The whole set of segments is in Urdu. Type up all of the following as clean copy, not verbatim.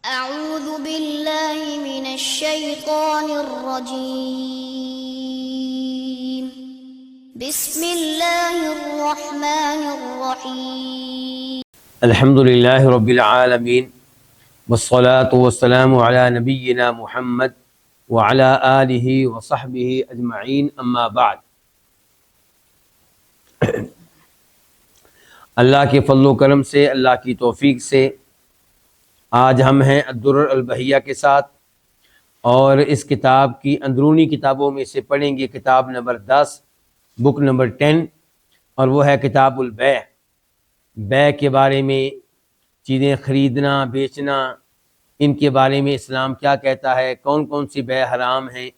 أعوذ بالله من الشيطان الرجيم بسم الله الرحمن الرحيم الحمد للہ رب العالمین والصلاة والسلام علی نبینا محمد وعلی آلہ وصحبہ اجمعین اما بعد۔ اللہ کے فضل و کرم سے، اللہ کی توفیق سے آج ہم ہیں الدرر البہیہ کے ساتھ، اور اس کتاب کی اندرونی کتابوں میں سے پڑھیں گے کتاب نمبر 10، بک نمبر 10، اور وہ ہے کتاب البیع۔ بیع کے بارے میں، چیزیں خریدنا بیچنا، ان کے بارے میں اسلام کیا کہتا ہے، کون کون سی بیع حرام ہیں،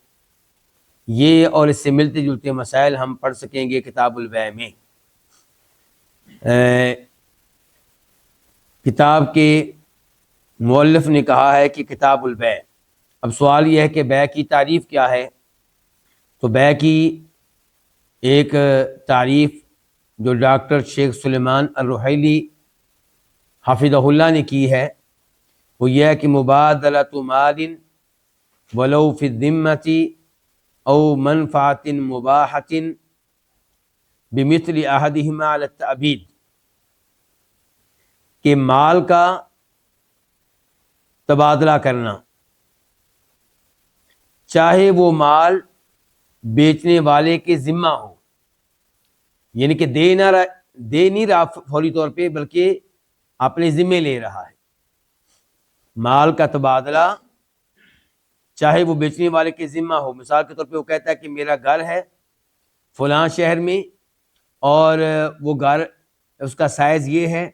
یہ اور اس سے ملتے جلتے مسائل ہم پڑھ سکیں گے کتاب البیع میں۔ کتاب کے مؤلف نے کہا ہے کہ کتاب البیع۔ اب سوال یہ ہے کہ بیع کی تعریف کیا ہے؟ تو بیع کی ایک تعریف جو ڈاکٹر شیخ سلیمان الرحیلی حفظہ اللہ نے کی ہے، وہ یہ ہے کہ مبادلۃ مال ولو فی الذمۃ او منفعۃ مباحۃ بمثل احدہما علی التعبید، کہ مال کا تبادلہ کرنا، چاہے وہ مال بیچنے والے کے ذمہ ہو، یعنی کہ دے نہیں رہا فوری طور پہ، بلکہ اپنے ذمے لے رہا ہے۔ مال کا تبادلہ چاہے وہ بیچنے والے کے ذمہ ہو، مثال کے طور پہ وہ کہتا ہے کہ میرا گھر ہے فلاں شہر میں، اور وہ گھر اس کا سائز یہ ہے،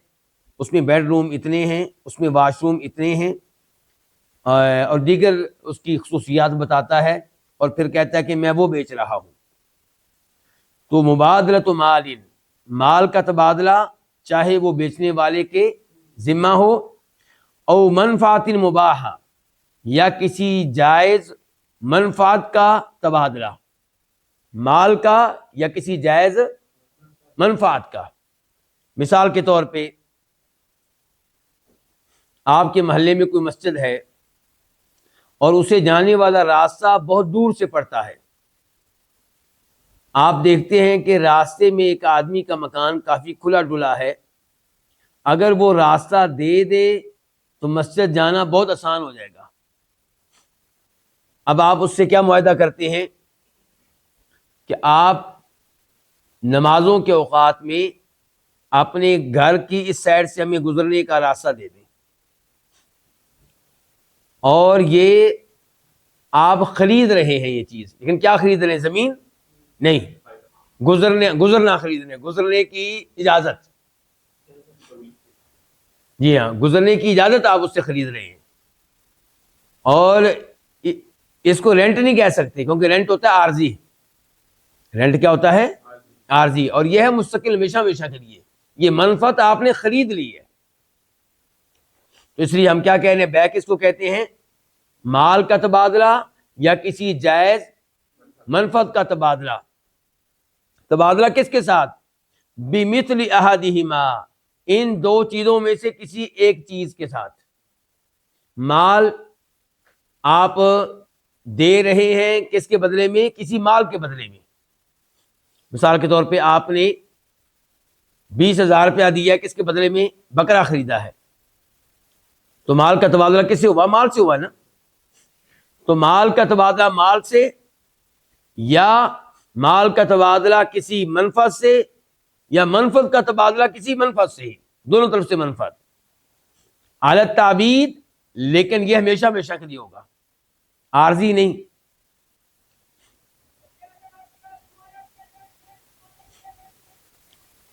اس میں بیڈ روم اتنے ہیں، اس میں واش روم اتنے ہیں، اور دیگر اس کی خصوصیات بتاتا ہے، اور پھر کہتا ہے کہ میں وہ بیچ رہا ہوں۔ تو مبادلۃ مال، مال کا تبادلہ چاہے وہ بیچنے والے کے ذمہ ہو، او منفعۃ مباحہ، یا کسی جائز منفعت کا تبادلہ، مال کا یا کسی جائز منفعت کا۔ مثال کے طور پہ آپ کے محلے میں کوئی مسجد ہے اور اسے جانے والا راستہ بہت دور سے پڑتا ہے، آپ دیکھتے ہیں کہ راستے میں ایک آدمی کا مکان کافی کھلا ڈلا ہے، اگر وہ راستہ دے دے تو مسجد جانا بہت آسان ہو جائے گا۔ اب آپ اس سے کیا معاہدہ کرتے ہیں کہ آپ نمازوں کے اوقات میں اپنے گھر کی اس سائڈ سے ہمیں گزرنے کا راستہ دے دیں، اور یہ آپ خرید رہے ہیں یہ چیز، لیکن کیا خرید رہے ہیں؟ زمین نہیں، گزرنا خرید رہے ہیں، گزرنے کی اجازت۔ جی ہاں، گزرنے کی اجازت آپ اس سے خرید رہے ہیں، اور اس کو رینٹ نہیں کہہ سکتے، کیونکہ رینٹ ہوتا ہے عارضی۔ رینٹ کیا ہوتا ہے؟ عارضی، اور یہ ہے مستقل، ہمیشہ ہمیشہ کے لیے، یہ منفعت آپ نے خرید لی ہے۔ تو اس لیے ہم کیا کہہ رہے ہیں؟ بیع کس کو کہتے ہیں؟ مال کا تبادلہ یا کسی جائز منفعت کا تبادلہ۔ تبادلہ کس کے ساتھ؟ بمثل احدہما، ان دو چیزوں میں سے کسی ایک چیز کے ساتھ۔ مال آپ دے رہے ہیں کس کے بدلے میں؟ کسی مال کے بدلے میں۔ مثال کے طور پہ آپ نے 20,000 روپیہ دیا کس کے بدلے میں؟ بکرا خریدا ہے، تو مال کا تبادلہ کس سے ہوا؟ مال سے ہوا نا۔ تو مال کا تبادلہ مال سے، یا مال کا تبادلہ کسی منفعت سے، یا منفعت کا تبادلہ کسی منفعت سے، دونوں طرف سے منفعت، علی التعبید، لیکن یہ ہمیشہ ہمیشہ کے لیے ہوگا، عارضی نہیں۔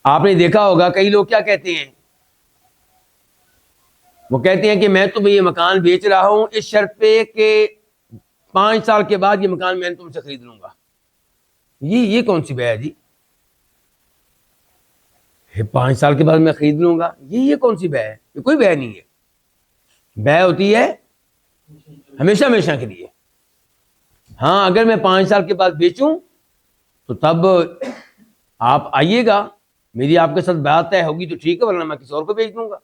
آپ نے دیکھا ہوگا کئی لوگ کیا کہتے ہیں؟ وہ کہتے ہیں کہ میں تمہیں یہ مکان بیچ رہا ہوں اس شرط پہ کہ 5 سال کے بعد یہ مکان میں تم سے خرید لوں گا۔ یہ کون سی بیع ہے جی؟ 5 سال کے بعد میں خرید لوں گا، یہ کون سی بیع ہے؟ یہ کوئی بیع نہیں ہے۔ بیع ہوتی ہے ہمیشہ ہمیشہ کے لیے۔ ہاں، اگر میں 5 سال کے بعد بیچوں تو تب آپ آئیے گا، میری آپ کے ساتھ بات طے ہوگی تو ٹھیک ہے، ورنہ میں کسی اور کو بیچ دوں گا۔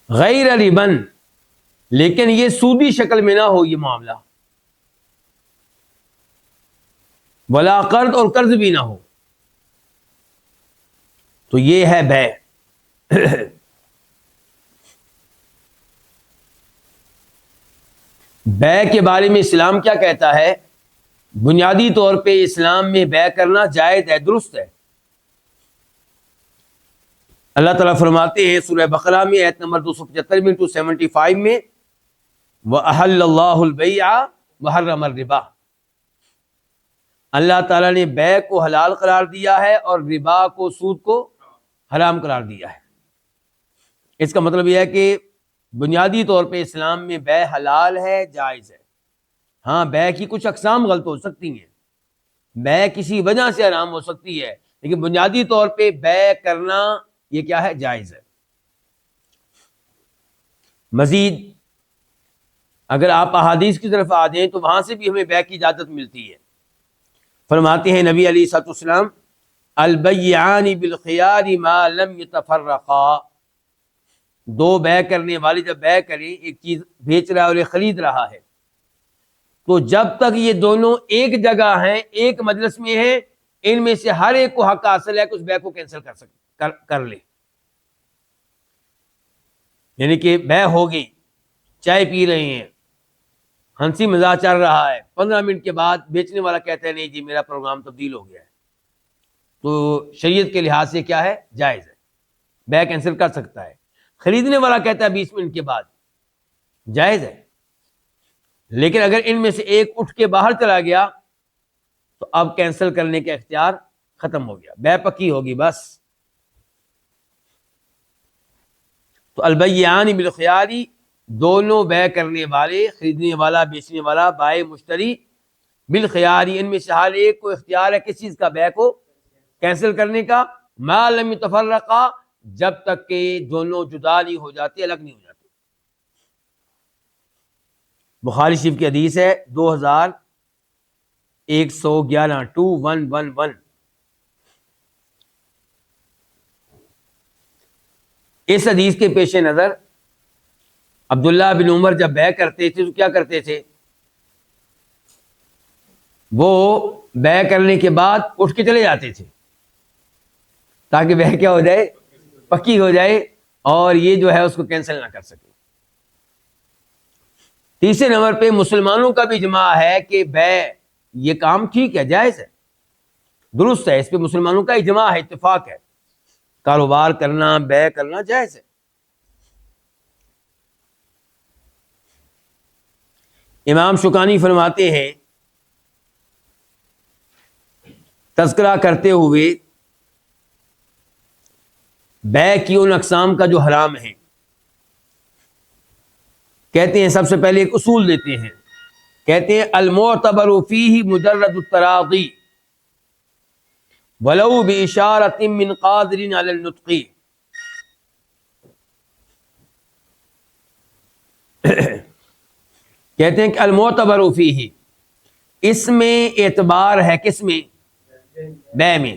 غیر ربن، لیکن یہ سودی شکل میں نہ ہو یہ معاملہ، ولا قرض، اور قرض بھی نہ ہو، تو یہ ہے بے۔ بے کے بارے میں اسلام کیا کہتا ہے؟ بنیادی طور پہ اسلام میں بے کرنا جائز ہے، درست ہے۔ اللہ تعالیٰ فرماتے ہیں سورہ بقرہ میں آیت نمبر 275 میں 275 میں، وَأَحَلَّ اللَّهُ الْبَيْعَ وَحَرَّمَ الرِّبَا، اللہ تعالیٰ نے بے کو حلال قرار دیا ہے اور ربا کو، سود کو حرام قرار دیا ہے۔ اس کا مطلب یہ ہے کہ بنیادی طور پہ اسلام میں بے حلال ہے، جائز ہے۔ ہاں، بے کی کچھ اقسام غلط ہو سکتی ہیں، بے کسی وجہ سے حرام ہو سکتی ہے، لیکن بنیادی طور پہ بے کرنا یہ کیا ہے؟ جائز ہے۔ مزید اگر آپ احادیث کی طرف آ جائیں تو وہاں سے بھی ہمیں بے کی اجازت ملتی ہے۔ فرماتے ہیں نبی علیہ الصلوۃ والسلام، البیعان بالخیار ما لم یتفرقا، دو بے کرنے والے جب بے کریں، ایک چیز بیچ رہا ہے اور ایک خرید رہا ہے، تو جب تک یہ دونوں ایک جگہ ہیں، ایک مجلس میں ہیں، ان میں سے ہر ایک کو حق حاصل ہے کہ اس بے کو کینسل کر لے۔ یعنی کہ بے ہوگی، چائے پی رہے ہیں، ہنسی مزاح چل رہا ہے، 15 منٹ کے بعد بیچنے والا کہتا ہے نہیں جی میرا پروگرام تبدیل ہو گیا ہے، تو شریعت کے لحاظ سے کیا ہے؟ جائز ہے، بے کینسل کر سکتا ہے۔ خریدنے والا کہتا ہے 20 منٹ کے بعد، جائز ہے، لیکن اگر ان میں سے ایک اٹھ کے باہر چلا گیا تو اب کینسل کرنے کا اختیار ختم ہو گیا، بے پکی ہوگی بس۔ تو البیعان بالخیار، دونوں بے کرنے والے، خریدنے والا بیچنے والا، بائع مشتری، بالخیار، ان میں سے ہر ایک کو اختیار ہے کس چیز کا؟ بے کو کینسل کرنے کا، ما لم یتفرقا، جب تک کہ دونوں جدا نہیں ہو جاتے، الگ نہیں ہو جاتے۔ بخاری شریف کی حدیث ہے 2111 2111۔ اس حدیث کے پیش نظر عبداللہ بن عمر جب بے کرتے تھے تو کیا کرتے تھے؟ وہ بے کرنے کے بعد اٹھ کے چلے جاتے تھے تاکہ بے کیا ہو جائے؟ پکی ہو جائے، اور یہ جو ہے اس کو کینسل نہ کر سکے۔ تیسرے نمبر پہ مسلمانوں کا بھی اجماع ہے کہ بے یہ کام ٹھیک ہے، جائز ہے، درست ہے، اس پہ مسلمانوں کا اجماع ہے، اتفاق ہے، کاروبار کرنا، بے کرنا جائز ہے۔ امام شوکانی فرماتے ہیں تذکرہ کرتے ہوئے بے کی ان اقسام کا جو حرام ہے، کہتے ہیں سب سے پہلے ایک اصول دیتے ہیں، کہتے ہیں المعتبر فیہ مجرد التراضی ولو باشارۃ من قادر علی النطق، کہتے ہیں کہ المعتبر فیہ، اس میں اعتبار ہے، کس میں؟ بے میں،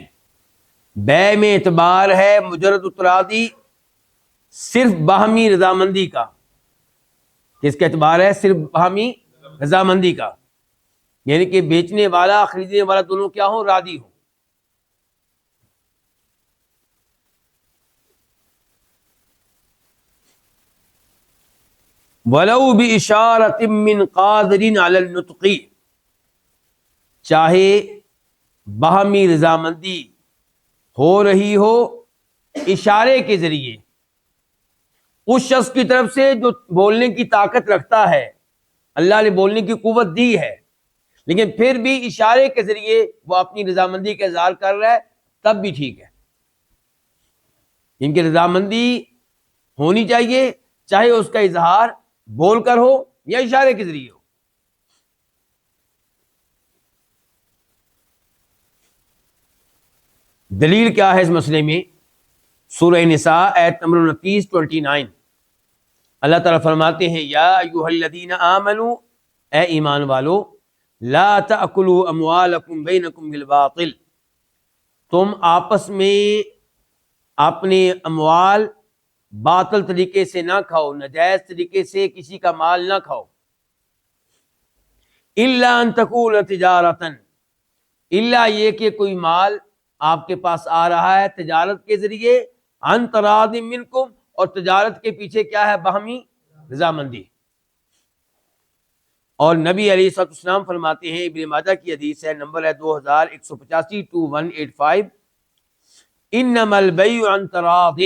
بے میں اعتبار ہے مجرد التراضی، صرف باہمی رضامندی کا۔ کس کا اعتبار ہے؟ صرف باہمی رضامندی کا، یعنی کہ بیچنے والا خریدنے والا دونوں کیا ہوں؟ راضی ہوں۔ وَلَوْ بِإِشَارَةٍ مِّن قَادِرٍ عَلَى النُّطْقِ، چاہے باہمی رضامندی ہو رہی ہو اشارے کے ذریعے، اس شخص کی طرف سے جو بولنے کی طاقت رکھتا ہے، اللہ نے بولنے کی قوت دی ہے، لیکن پھر بھی اشارے کے ذریعے وہ اپنی رضامندی کا اظہار کر رہا ہے، تب بھی ٹھیک ہے۔ ان کی رضامندی ہونی چاہیے، چاہے اس کا اظہار بول کر ہو یا اشارے کے ذریعے ہو۔ دلیل کیا ہے اس مسئلے میں؟ سورہ نساء آیت نمبر 29 اللہ تعالیٰ فرماتے ہیں یا ایھا الذین آمنوا، اے ایمان والو، لا تأکلوا اموالکم بینکم بالباطل، تم آپس میں اپنے اموال باطل طریقے سے نہ کھاؤ، ناجائز طریقے سے کسی کا مال نہ کھاؤ. الا ان تکون تجارتن، الا یہ کہ کوئی مال آپ کے پاس آ رہا ہے تجارت کے ذریعے، عن تراض منکم، اور تجارت کے پیچھے کیا ہے؟ باہمی رضامندی. اور نبی علیہ الصلوۃ والسلام فرماتے ہیں، ابن ماجہ کی حدیث ہے، نمبر ہے 2185 2185، انما البیع عن تراض،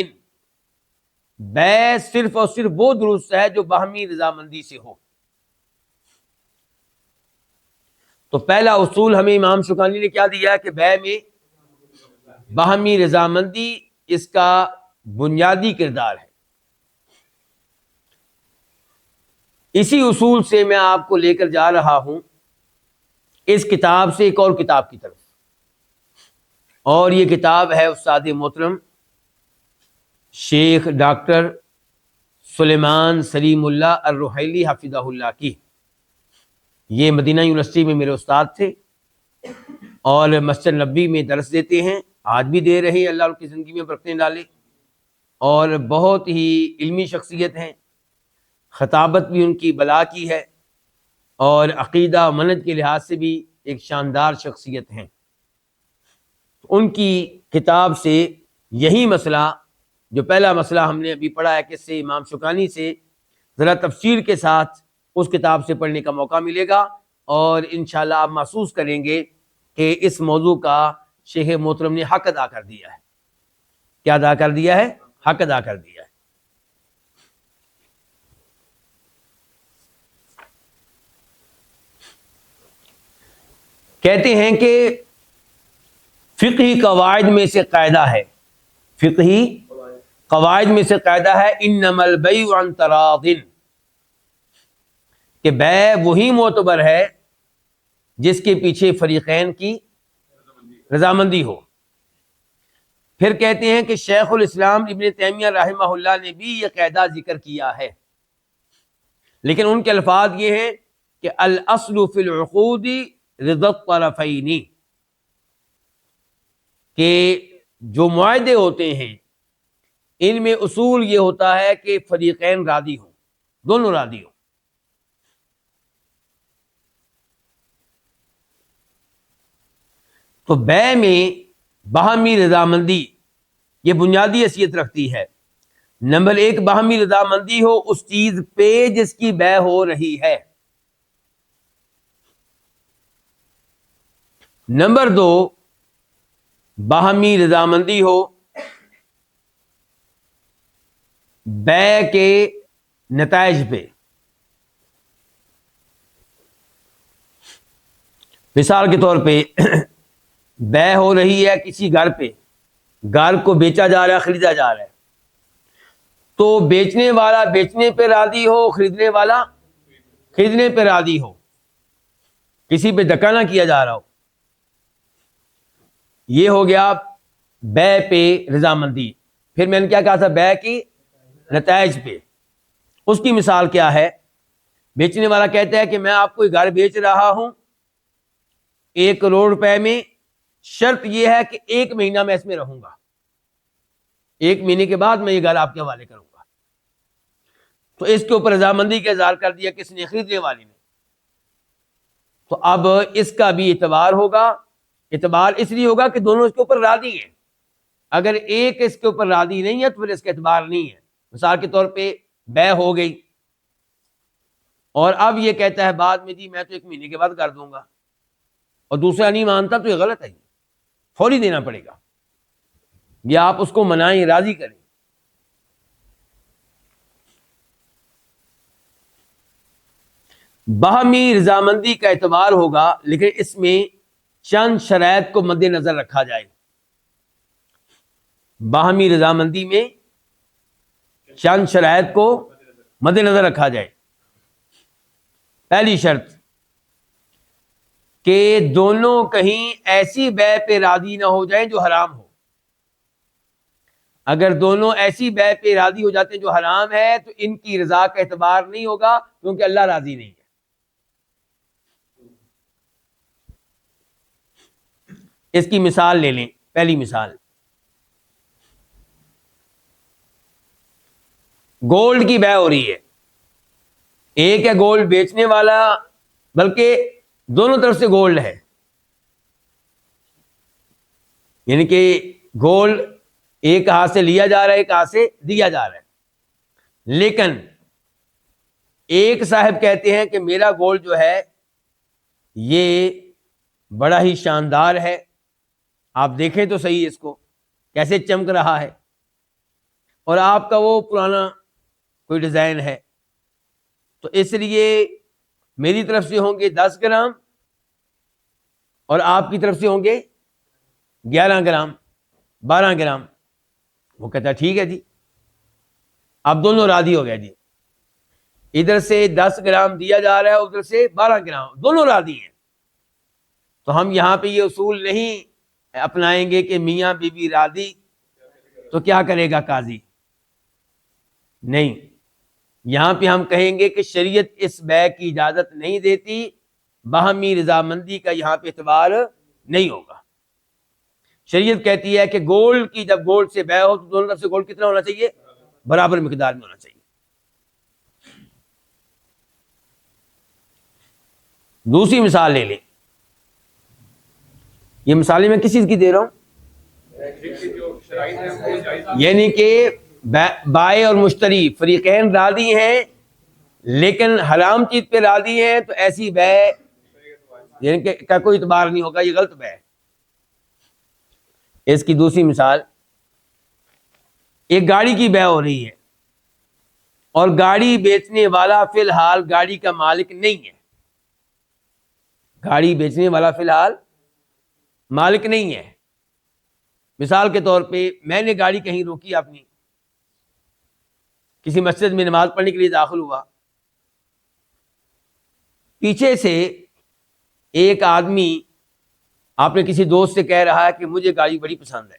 بیع صرف اور صرف وہ درست ہے جو باہمی رضامندی سے ہو. تو پہلا اصول ہمیں امام شوکانی نے کیا دیا ہے کہ بیع میں باہمی رضامندی اس کا بنیادی کردار ہے. اسی اصول سے میں آپ کو لے کر جا رہا ہوں اس کتاب سے ایک اور کتاب کی طرف، اور یہ کتاب ہے استاد محترم شیخ ڈاکٹر سلیمان سلیم اللہ الرحیلی حفظہ اللہ کی. یہ مدینہ یونیورسٹی میں میرے استاد تھے اور مسجد نبوی میں درس دیتے ہیں، آج بھی دے رہے ہیں، اللہ ان کی زندگی میں برکتیں ڈالے، اور بہت ہی علمی شخصیت ہیں. خطابت بھی ان کی بلا کی ہے، اور عقیدہ و منہج کے لحاظ سے بھی ایک شاندار شخصیت ہیں. ان کی کتاب سے یہی مسئلہ، جو پہلا مسئلہ ہم نے ابھی پڑھا ہے کس سے؟ امام شوکانی سے، ذرا تفصیل کے ساتھ اس کتاب سے پڑھنے کا موقع ملے گا، اور انشاءاللہ آپ محسوس کریں گے کہ اس موضوع کا شیخ محترم نے حق ادا کر دیا ہے. کیا ادا کر دیا ہے؟ حق ادا کر دیا ہے. کہتے ہیں کہ فقہی قواعد میں سے قاعدہ ہے، فقہی قواعد میں سے قاعدہ ہے، انما البیع عن تراض، کہ بیع وہی معتبر ہے جس کے پیچھے فریقین کی رضامندی ہو. پھر کہتے ہیں کہ شیخ الاسلام ابن تیمیہ رحمہ اللہ نے بھی یہ قاعدہ ذکر کیا ہے، لیکن ان کے الفاظ یہ ہیں کہ الاصل فی العقود رضا الطرفین، کہ جو معاہدے ہوتے ہیں ان میں اصول یہ ہوتا ہے کہ فریقین راضی ہوں، دونوں راضی ہوں. تو بیع میں باہمی رضامندی یہ بنیادی حیثیت رکھتی ہے. نمبر ایک، باہمی رضامندی ہو اس چیز پہ جس کی بیع ہو رہی ہے. نمبر دو، باہمی رضامندی ہو بیع کے نتائج پہ. مثال کے طور پہ بیع ہو رہی ہے کسی گھر پہ، گھر کو بیچا جا رہا ہے، خریدا جا رہا ہے، تو بیچنے والا بیچنے پہ راضی ہو، خریدنے والا خریدنے پہ راضی ہو، کسی پہ دھکا نہ کیا جا رہا ہو. یہ ہو گیا بیع پہ رضامندی. پھر میں نے کیا کہا تھا؟ بیع کی نتائج پہ. اس کی مثال کیا ہے؟ بیچنے والا کہتا ہے کہ میں آپ کو یہ گھر بیچ رہا ہوں 1 کروڑ روپے میں، شرط یہ ہے کہ 1 مہینہ میں اس میں رہوں گا، 1 مہینے کے بعد میں یہ گھر آپ کے حوالے کروں گا. تو اس کے اوپر رضامندی کا اظہار کر دیا کس نے؟ خریدنے والے نے. تو اب اس کا بھی اعتبار ہوگا. اعتبار اس لیے ہوگا کہ دونوں اس کے اوپر راضی ہیں. اگر ایک اس کے اوپر راضی نہیں ہے تو پھر اس کا اعتبار نہیں ہے. مثال کے طور پہ بیع ہو گئی اور اب یہ کہتا ہے بعد میں جی میں تو 1 مہینے کے بعد کر دوں گا، اور دوسرا نہیں مانتا، تو یہ غلط ہے، فوری دینا پڑے گا، یا آپ اس کو منائیں، راضی کریں. باہمی رضامندی کا اعتبار ہوگا، لیکن اس میں چند شرائط کو مد نظر رکھا جائے. باہمی رضامندی میں چند شرائط کو مد نظر رکھا جائے. پہلی شرط کہ دونوں کہیں ایسی بیع پہ راضی نہ ہو جائیں جو حرام ہو. اگر دونوں ایسی بیع پہ راضی ہو جاتے ہیں جو حرام ہے تو ان کی رضا کا اعتبار نہیں ہوگا، کیونکہ اللہ راضی نہیں ہے. اس کی مثال لے لیں. پہلی مثال، گولڈ کی بے ہو رہی ہے، ایک ہے گولڈ بیچنے والا، بلکہ دونوں طرف سے گولڈ ہے، یعنی کہ گولڈ ایک ہاتھ سے لیا جا رہا ہے، ایک ہاتھ سے دیا جا رہا ہے، لیکن ایک صاحب کہتے ہیں کہ میرا گولڈ جو ہے یہ بڑا ہی شاندار ہے، آپ دیکھیں تو صحیح اس کو کیسے چمک رہا ہے، اور آپ کا وہ پرانا کوئی ڈیزائن ہے، تو اس لیے میری طرف سے ہوں گے 10 گرام اور آپ کی طرف سے ہوں گے 11 گرام 12 گرام۔ وہ کہتا ہے ٹھیک ہے جی، اب دونوں راضی ہو گئے جی، ادھر سے 10 گرام دیا جا رہا ہے، ادھر سے 12 گرام، دونوں راضی ہیں۔ تو ہم یہاں پہ یہ اصول نہیں اپنائیں گے کہ میاں بی بی راضی تو کیا کرے گا قاضی، نہیں، یہاں پہ ہم کہیں گے کہ شریعت اس بے کی اجازت نہیں دیتی، باہمی رضامندی کا یہاں پہ اعتبار نہیں ہوگا۔ شریعت کہتی ہے کہ گولڈ کی جب گولڈ سے بے ہو تو دونوں طرف سے گولڈ کتنا ہونا چاہیے؟ برابر مقدار میں ہونا چاہیے۔ دوسری مثال لے لیں، یہ مثالیں میں کس چیز کی دے رہا ہوں؟ یعنی کہ بائع اور مشتری فریقین راضی ہیں لیکن حرام چیز پہ راضی ہیں، تو ایسی بے یعنی کہ کا کوئی اعتبار نہیں ہوگا، یہ غلط بے ہے۔ اس کی دوسری مثال، ایک گاڑی کی بے ہو رہی ہے اور گاڑی بیچنے والا فی الحال گاڑی کا مالک نہیں ہے، گاڑی بیچنے والا فی الحال مالک نہیں ہے۔ مثال کے طور پہ میں نے گاڑی کہیں روکی اپنی، کسی مسجد میں نماز پڑھنے کے لیے داخل ہوا، پیچھے سے ایک آدمی آپ نے کسی دوست سے کہہ رہا ہے کہ مجھے گاڑی بڑی پسند ہے،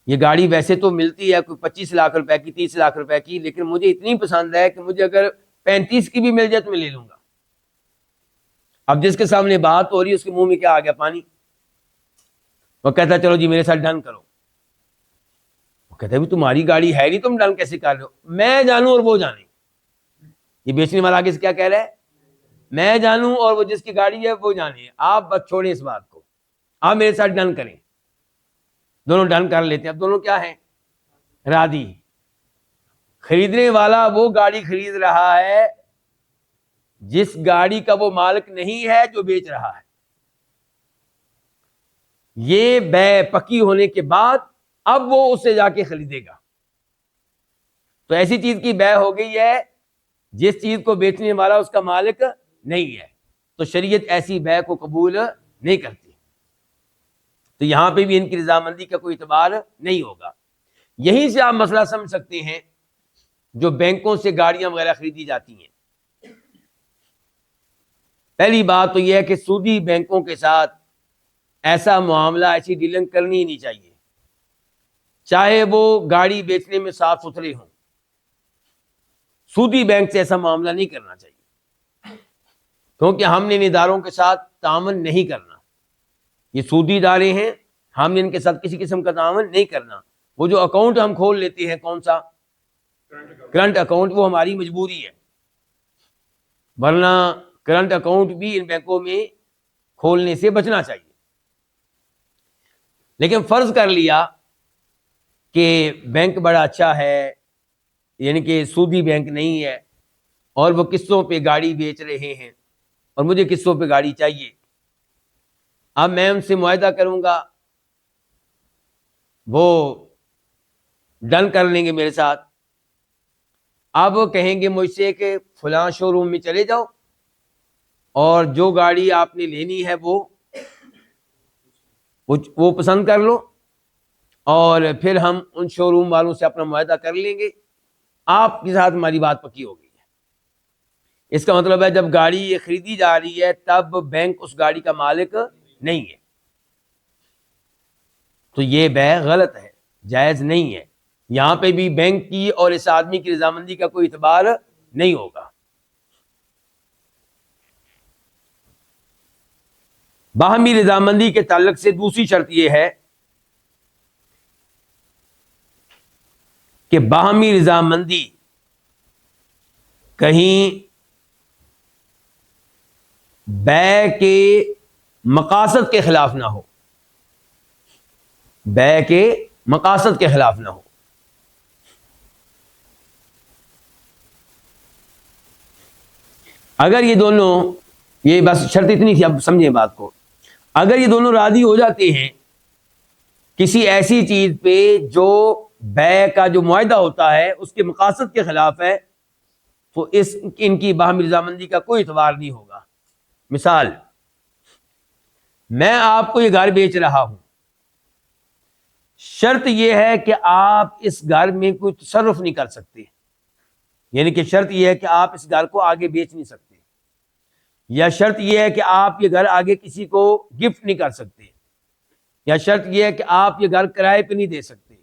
یہ گاڑی ویسے تو ملتی ہے کوئی 25 لاکھ روپے کی، 30 لاکھ روپے کی، لیکن مجھے اتنی پسند ہے کہ مجھے اگر 35 کی بھی مل جائے تو میں لے لوں گا۔ اب جس کے سامنے بات ہو رہی ہے اس کے منہ میں کیا آ گیا؟ پانی۔ وہ کہتا ہے چلو جی میرے ساتھ ڈن کرو۔ وہ کہتا ہے تمہاری گاڑی ہے نہیں، تم ڈن کیسے کر رہے ہو؟ میں جانوں اور وہ جانے۔ یہ بیچنے والا آگے سے کیا کہہ رہا ہے؟ میں جانوں اور وہ جس کی گاڑی ہے وہ جانے، آپ بس چھوڑیں اس بات کو، آپ میرے ساتھ ڈن کریں۔ دونوں ڈن کر لیتے ہیں، اب دونوں کیا ہیں؟ راضی۔ خریدنے والا وہ گاڑی خرید رہا ہے جس گاڑی کا وہ مالک نہیں ہے جو بیچ رہا ہے۔ یہ بے پکی ہونے کے بعد اب وہ اسے جا کے خریدے گا، تو ایسی چیز کی بے ہو گئی ہے جس چیز کو بیچنے والا اس کا مالک نہیں ہے، تو شریعت ایسی بے کو قبول نہیں کرتی، تو یہاں پہ بھی ان کی رضامندی کا کوئی اعتبار نہیں ہوگا۔ یہیں سے آپ مسئلہ سمجھ سکتے ہیں جو بینکوں سے گاڑیاں وغیرہ خریدی جاتی ہیں۔ پہلی بات تو یہ ہے کہ سودی بینکوں کے ساتھ ایسا معاملہ، ایسی ڈیلنگ کرنی ہی نہیں چاہیے، چاہے وہ گاڑی بیچنے میں صاف ستھرے ہوں، سودی بینک سے ایسا معاملہ نہیں کرنا چاہیے، کیونکہ ہم نے ان اداروں کے ساتھ تعاون نہیں کرنا، یہ سودی ادارے ہیں، ہم نے ان کے ساتھ کسی قسم کا تعاون نہیں کرنا۔ وہ جو اکاؤنٹ ہم کھول لیتے ہیں، کون سا؟ کرنٹ اکاؤنٹ، وہ ہماری مجبوری ہے، ورنہ کرنٹ اکاؤنٹ بھی ان بینکوں میں کھولنے سے بچنا چاہیے۔ لیکن فرض کر لیا کہ بینک بڑا اچھا ہے، یعنی کہ سودی بینک نہیں ہے، اور وہ قسطوں پہ گاڑی بیچ رہے ہیں اور مجھے قسطوں پہ گاڑی چاہیے، اب میں ان سے معاہدہ کروں گا، وہ ڈن کر لیں گے میرے ساتھ، اب وہ کہیں گے مجھ سے کہ فلاں شو روم میں چلے جاؤ اور جو گاڑی آپ نے لینی ہے وہ پسند کر لو، اور پھر ہم ان شو روم والوں سے اپنا معاہدہ کر لیں گے، آپ کے ساتھ ہماری بات پکی ہو گئی ہے۔ اس کا مطلب ہے جب گاڑی یہ خریدی جا رہی ہے تب بینک اس گاڑی کا مالک نہیں ہے، تو یہ بے غلط ہے، جائز نہیں ہے، یہاں پہ بھی بینک کی اور اس آدمی کی رضامندی کا کوئی اعتبار نہیں ہوگا۔ باہمی رضامندی کے تعلق سے دوسری شرط یہ ہے کہ باہمی رضامندی کہیں بیع کے مقاصد کے خلاف نہ ہو، بیع کے مقاصد کے خلاف نہ ہو۔ اگر یہ دونوں، یہ بس شرط اتنی تھی، اب سمجھیں بات کو، اگر یہ دونوں راضی ہو جاتے ہیں کسی ایسی چیز پہ جو بیع کا جو معاہدہ ہوتا ہے اس کے مقاصد کے خلاف ہے، تو ان کی باہمی رضامندی کا کوئی اعتبار نہیں ہوگا۔ مثال، میں آپ کو یہ گھر بیچ رہا ہوں، شرط یہ ہے کہ آپ اس گھر میں کوئی تصرف نہیں کر سکتے، یعنی کہ شرط یہ ہے کہ آپ اس گھر کو آگے بیچ نہیں سکتے، یا شرط یہ ہے کہ آپ یہ گھر آگے کسی کو گفٹ نہیں کر سکتے، یا شرط یہ ہے کہ آپ یہ گھر کرائے پہ نہیں دے سکتے،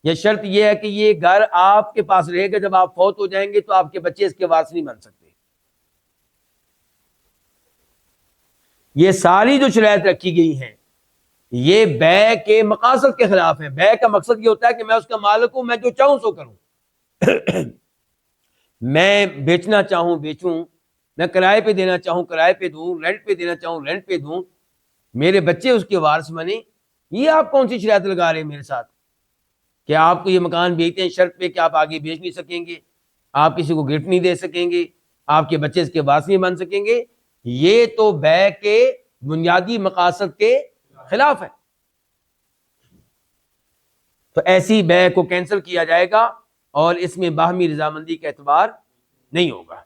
یا شرط یہ ہے کہ یہ گھر آپ کے پاس رہے گا، جب آپ فوت ہو جائیں گے تو آپ کے بچے اس کے وارث نہیں بن سکتے۔ یہ ساری جو شرائط رکھی گئی ہیں یہ بیع کے مقاصد کے خلاف ہیں۔ بیع کا مقصد یہ ہوتا ہے کہ میں اس کا مالک ہوں، میں جو چاہوں سو کروں، میں بیچنا چاہوں بیچوں، میں کرائے پہ دینا چاہوں کرائے پہ دوں، رینٹ پہ دینا چاہوں رینٹ پہ دوں، میرے بچے اس کے وارث بنے۔ یہ آپ کون سی شرائط لگا رہے ہیں میرے ساتھ کہ آپ کو یہ مکان بیچتے ہیں شرط پہ کہ آپ آگے بیچ نہیں سکیں گے، آپ کسی کو گفٹ نہیں دے سکیں گے، آپ کے بچے اس کے وارث نہیں بن سکیں گے؟ یہ تو بیع کے بنیادی مقاصد کے خلاف ہے۔ تو ایسی بیع کو کینسل کیا جائے گا اور اس میں باہمی رضامندی کا اعتبار نہیں ہوگا۔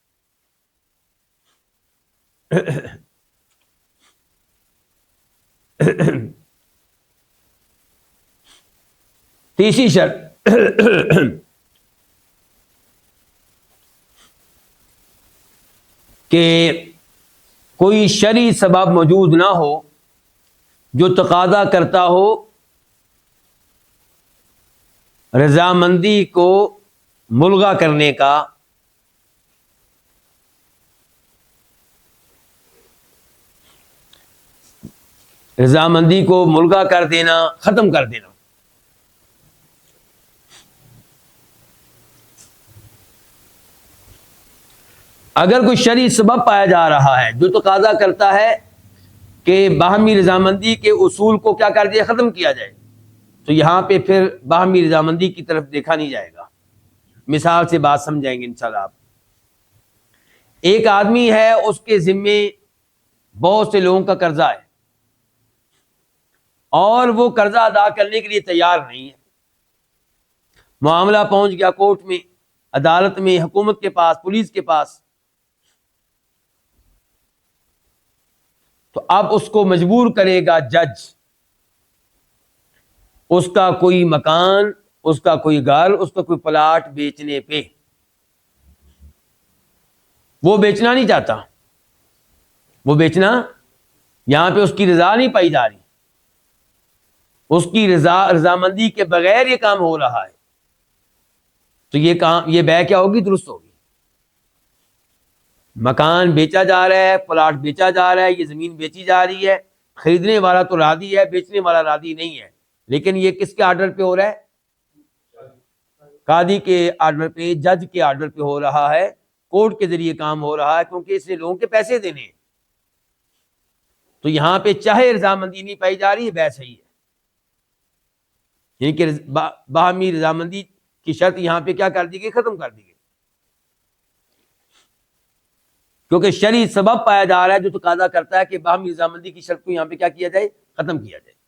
تیسری شرط کہ کوئی شرعی سبب موجود نہ ہو جو تقاضا کرتا ہو رضامندی کو ملغا کرنے کا، رضامندی کو ملغا کر دینا، ختم کر دینا۔ اگر کوئی شرعی سبب پایا جا رہا ہے جو تقاضا کرتا ہے کہ باہمی رضامندی کے اصول کو کیا کر دیا، ختم کیا جائے، تو یہاں پہ پھر باہمی رضامندی کی طرف دیکھا نہیں جائے گا۔ مثال سے بات سمجھائیں گے انشاءاللہ آپ۔ ایک آدمی ہے، اس کے ذمے بہت سے لوگوں کا قرضہ ہے اور وہ قرضہ ادا کرنے کے لیے تیار نہیں ہے، معاملہ پہنچ گیا کورٹ میں، عدالت میں، حکومت کے پاس، پولیس کے پاس، تو اب اس کو مجبور کرے گا جج، اس کا کوئی مکان، اس کا کوئی گھر، اس کا کوئی پلاٹ بیچنے پہ۔ وہ بیچنا نہیں چاہتا، وہ بیچنا، یہاں پہ اس کی رضا نہیں پائی جا رہی، اس کی رضامندی کے بغیر یہ کام ہو رہا ہے، تو یہ بیع کیا ہوگی؟ درست ہوگی۔ مکان بیچا جا رہا ہے، پلاٹ بیچا جا رہا ہے، یہ زمین بیچی جا رہی ہے، خریدنے والا تو راضی ہے، بیچنے والا راضی نہیں ہے، لیکن یہ کس کے آرڈر پہ ہو رہا ہے؟ قاضی کے آرڈر پہ، جج کے آرڈر پہ ہو رہا ہے، کورٹ کے ذریعے کام ہو رہا ہے، کیونکہ اس نے لوگوں کے پیسے دینے ہیں۔ تو یہاں پہ چاہے رضامندی نہیں پائی جا رہی ہے، بیع صحیح ہے، یعنی کہ باہمی رضامندی کی شرط یہاں پہ کیا کر دی گئی؟ ختم کر دی گئی، کیونکہ شرعی سبب پایا جا رہا ہے جو تقاضا کرتا ہے کہ باہمی رضامندی کی شرط کو یہاں پہ کیا کیا جائے؟ ختم کیا جائے۔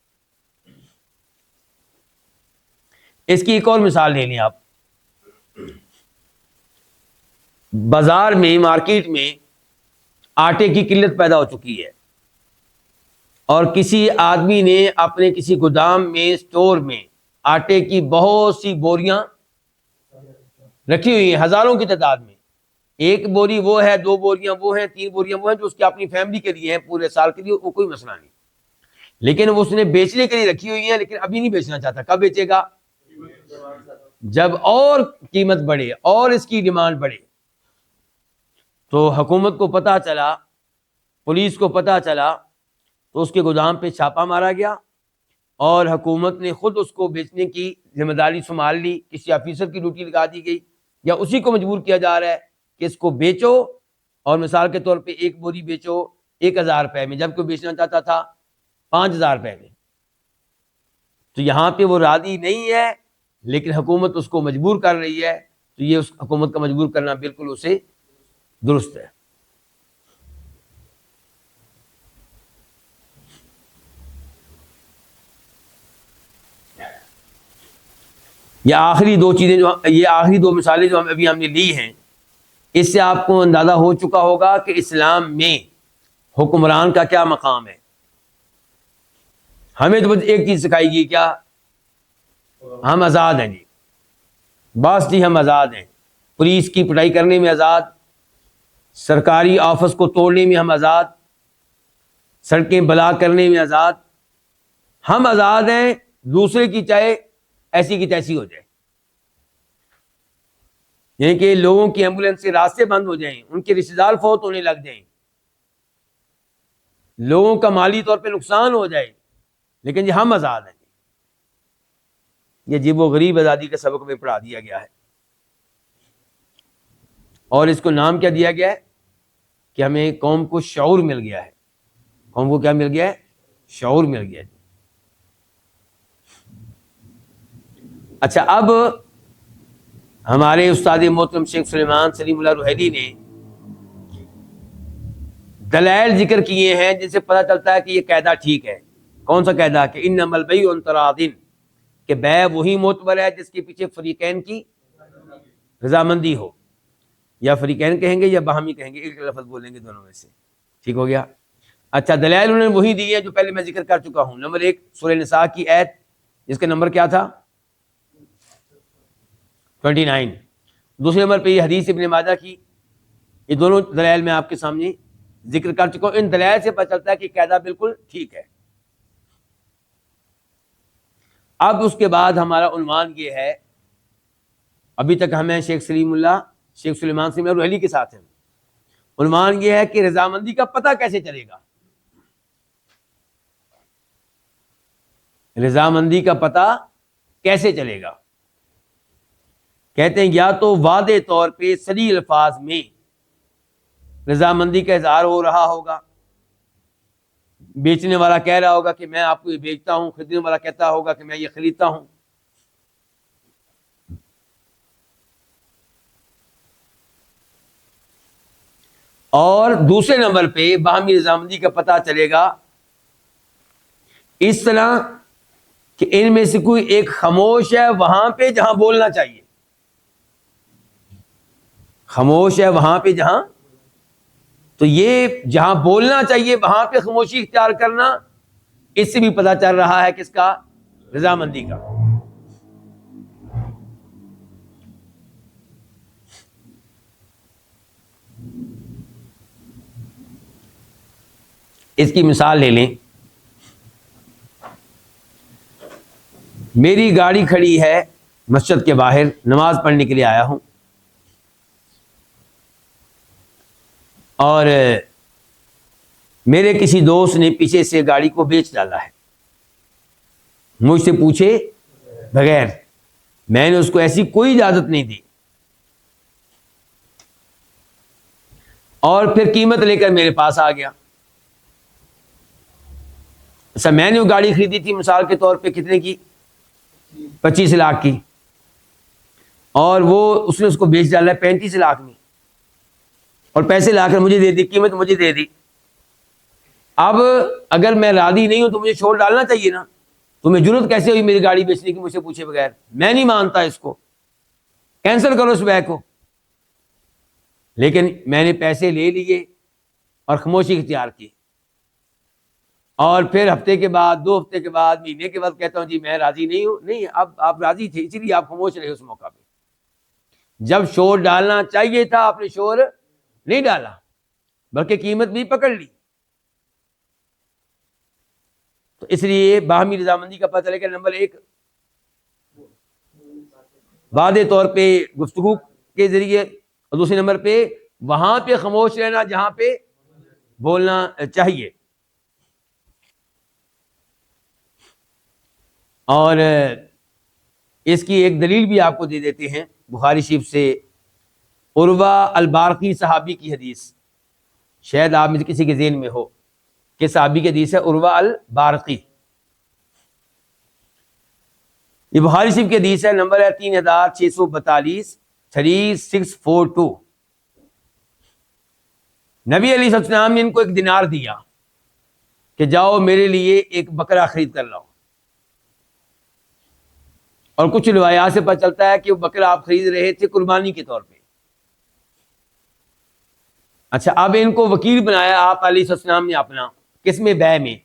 اس کی ایک اور مثال لے لیں آپ۔ بازار میں، مارکیٹ میں آٹے کی قلت پیدا ہو چکی ہے اور کسی آدمی نے اپنے کسی گودام میں، سٹور میں آٹے کی بہت سی بوریاں رکھی ہوئی ہیں، ہزاروں کی تعداد میں۔ ایک بوری وہ ہے، دو بوریاں وہ ہیں، تین بوریاں وہ ہیں، جو اس کی اپنی فیملی کے لیے ہیں، پورے سال کے لیے، وہ کوئی مسئلہ نہیں، لیکن وہ اس نے بیچنے کے لیے رکھی ہوئی ہیں، لیکن ابھی نہیں بیچنا چاہتا۔ کب بیچے گا؟ جب اور قیمت بڑھے اور اس کی ڈیمانڈ بڑھے۔ تو حکومت کو پتہ چلا، پولیس کو پتہ چلا، تو اس کے گودام پہ چھاپہ مارا گیا، اور حکومت نے خود اس کو بیچنے کی ذمہ داری سنبھال لی، کسی آفیسر کی ڈیوٹی لگا دی گئی، یا اسی کو مجبور کیا جا رہا ہے کہ اس کو بیچو، اور مثال کے طور پہ ایک بوری بیچو 1000 روپے میں، جب کوئی بیچنا چاہتا تھا 5000 روپے میں. تو یہاں پہ وہ راضی نہیں ہے، لیکن حکومت اس کو مجبور کر رہی ہے، تو یہ اس حکومت کا مجبور کرنا بالکل اسے درست ہے. یہ آخری دو چیزیں یہ آخری دو مثالیں جو ہم نے لی ہیں، اس سے آپ کو اندازہ ہو چکا ہوگا کہ اسلام میں حکمران کا کیا مقام ہے. ہمیں تو بس ایک چیز سکھائی گئی، کیا؟ ہم آزاد ہیں جی، بس جی ہم آزاد ہیں. پولیس کی پٹائی کرنے میں آزاد، سرکاری آفس کو توڑنے میں ہم آزاد، سڑکیں بلاک کرنے میں آزاد. ہم آزاد ہیں، دوسرے کی چاہے ایسی کی تیسی ہو جائے. یعنی کہ لوگوں کی ایمبولینس سے راستے بند ہو جائیں، ان کے رشتہ دار فوت ہونے لگ جائیں، لوگوں کا مالی طور پہ نقصان ہو جائے، لیکن جی ہم آزاد ہیں. یہ عجیب و غریب آزادی کا سبق میں پڑھا دیا گیا ہے. اور اس کو نام کیا دیا گیا ہے کہ ہمیں قوم کو شعور مل گیا ہے. قوم کو کیا مل گیا ہے؟ شعور مل گیا ہے. اچھا، اب ہمارے استاد محترم شیخ سلیمان سلیم اللہ روحیلی نے دلائل ذکر کیے ہیں جن سے پتہ چلتا ہے کہ یہ قاعدہ ٹھیک ہے. کون سا قاعدہ؟ کہ انما البیع عن تراض، کہ بیع وہی معتبر ہے جس کے پیچھے فریقین کی رضامندی ہو، یا فریقین کہیں گے یا باہمی کہیں گے، ایک لفظ بولیں گے دونوں میں سے. ٹھیک ہو گیا. اچھا، دلائل انہوں نے وہی دی ہے جو پہلے میں ذکر کر چکا ہوں. نمبر 1 سورہ نساء کی آیت جس کا نمبر کیا تھا؟ 29. دوسرے نمبر پہ یہ حدیث ابن ماجہ کی. یہ دونوں دلائل میں آپ کے سامنے ذکر کر چکا ہوں. ان دلائل سے پتہ چلتا ہے کہ قاعدہ بالکل ٹھیک ہے. اب اس کے بعد ہمارا عنوان یہ ہے، ابھی تک ہمیں شیخ سلیمان سلیم اللہ روحیلی کے ساتھ ہیں. عنوان یہ ہے کہ رضامندی کا پتہ کیسے چلے گا. رضامندی کا پتہ کیسے چلے گا؟ کہتے ہیں یا تو واضح طور پہ صریح الفاظ میں رضامندی کا اظہار ہو رہا ہوگا، بیچنے والا کہہ رہا ہوگا کہ میں آپ کو یہ بیچتا ہوں، خریدنے والا کہتا ہوگا کہ میں یہ خریدتا ہوں. اور دوسرے نمبر پہ باہمی رضامندی کا پتہ چلے گا اس طرح کہ ان میں سے کوئی ایک خاموش ہے وہاں پہ جہاں بولنا چاہیے، خاموش ہے وہاں پہ جہاں، تو یہ جہاں بولنا چاہیے وہاں پہ خاموشی اختیار کرنا، اس سے بھی پتہ چل رہا ہے کس کا؟ رضامندی کا. اس کی مثال لے لیں. میری گاڑی کھڑی ہے مسجد کے باہر، نماز پڑھنے کے لیے آیا ہوں، اور میرے کسی دوست نے پیچھے سے گاڑی کو بیچ ڈالا ہے مجھ سے پوچھے بغیر. میں نے اس کو ایسی کوئی اجازت نہیں دی، اور پھر قیمت لے کر میرے پاس آ گیا. اچھا، میں نے وہ گاڑی خریدی تھی مثال کے طور پہ کتنے کی؟ 25 لاکھ کی، اور اس نے اس کو بیچ ڈالا ہے 35 لاکھ میں، اور پیسے لا کر مجھے دے دی، قیمت مجھے دے دی. اب اگر میں راضی نہیں ہوں تو مجھے چھوڑ ڈالنا چاہیے نا. تمہیں جرت کیسے ہوئی میری گاڑی بیچنے کی مجھ سے پوچھے بغیر؟ میں نہیں مانتا اس کو، کینسل کرو اس بیع کو. لیکن میں نے پیسے لے لیے اور خاموشی اختیار کی، اور پھر ہفتے کے بعد، 2 ہفتے کے بعد، مہینے کے بعد کہتا ہوں جی میں راضی نہیں ہوں. نہیں، اب آپ راضی تھے اسی لیے آپ خاموش رہے اس موقع پہ. جب شور ڈالنا چاہیے تھا آپ نے شور نہیں ڈالا، بلکہ قیمت بھی پکڑ لی. تو اس لیے باہمی رضامندی کا پتہ چلے گا. نمبر 1 واضح طور پہ گفتگو کے ذریعے، اور دوسرے نمبر پہ وہاں پہ خاموش رہنا جہاں پہ بولنا چاہیے. اور اس کی ایک دلیل بھی آپ کو دے دیتے ہیں، بخاری شریف سے عروہ البارقی صحابی کی حدیث، شاید آپ میں سے کسی کے ذہن میں ہو کہ صحابی کی حدیث ہے عروہ البارقی. یہ بخاری شریف کی حدیث ہے، نمبر ہے 3642 3642. نبی علیہ السلام نے ان کو ایک دینار دیا کہ جاؤ میرے لیے ایک بکرا خرید کر لاؤ. اور کچھ روایات سے پتہ چلتا ہے کہ وہ بکرا آپ خرید رہے تھے قربانی کے طور پہ. اچھا، اب ان کو وکیل بنایا آپ علیہ السلام نے اپنا، کس میں؟ بیع میں.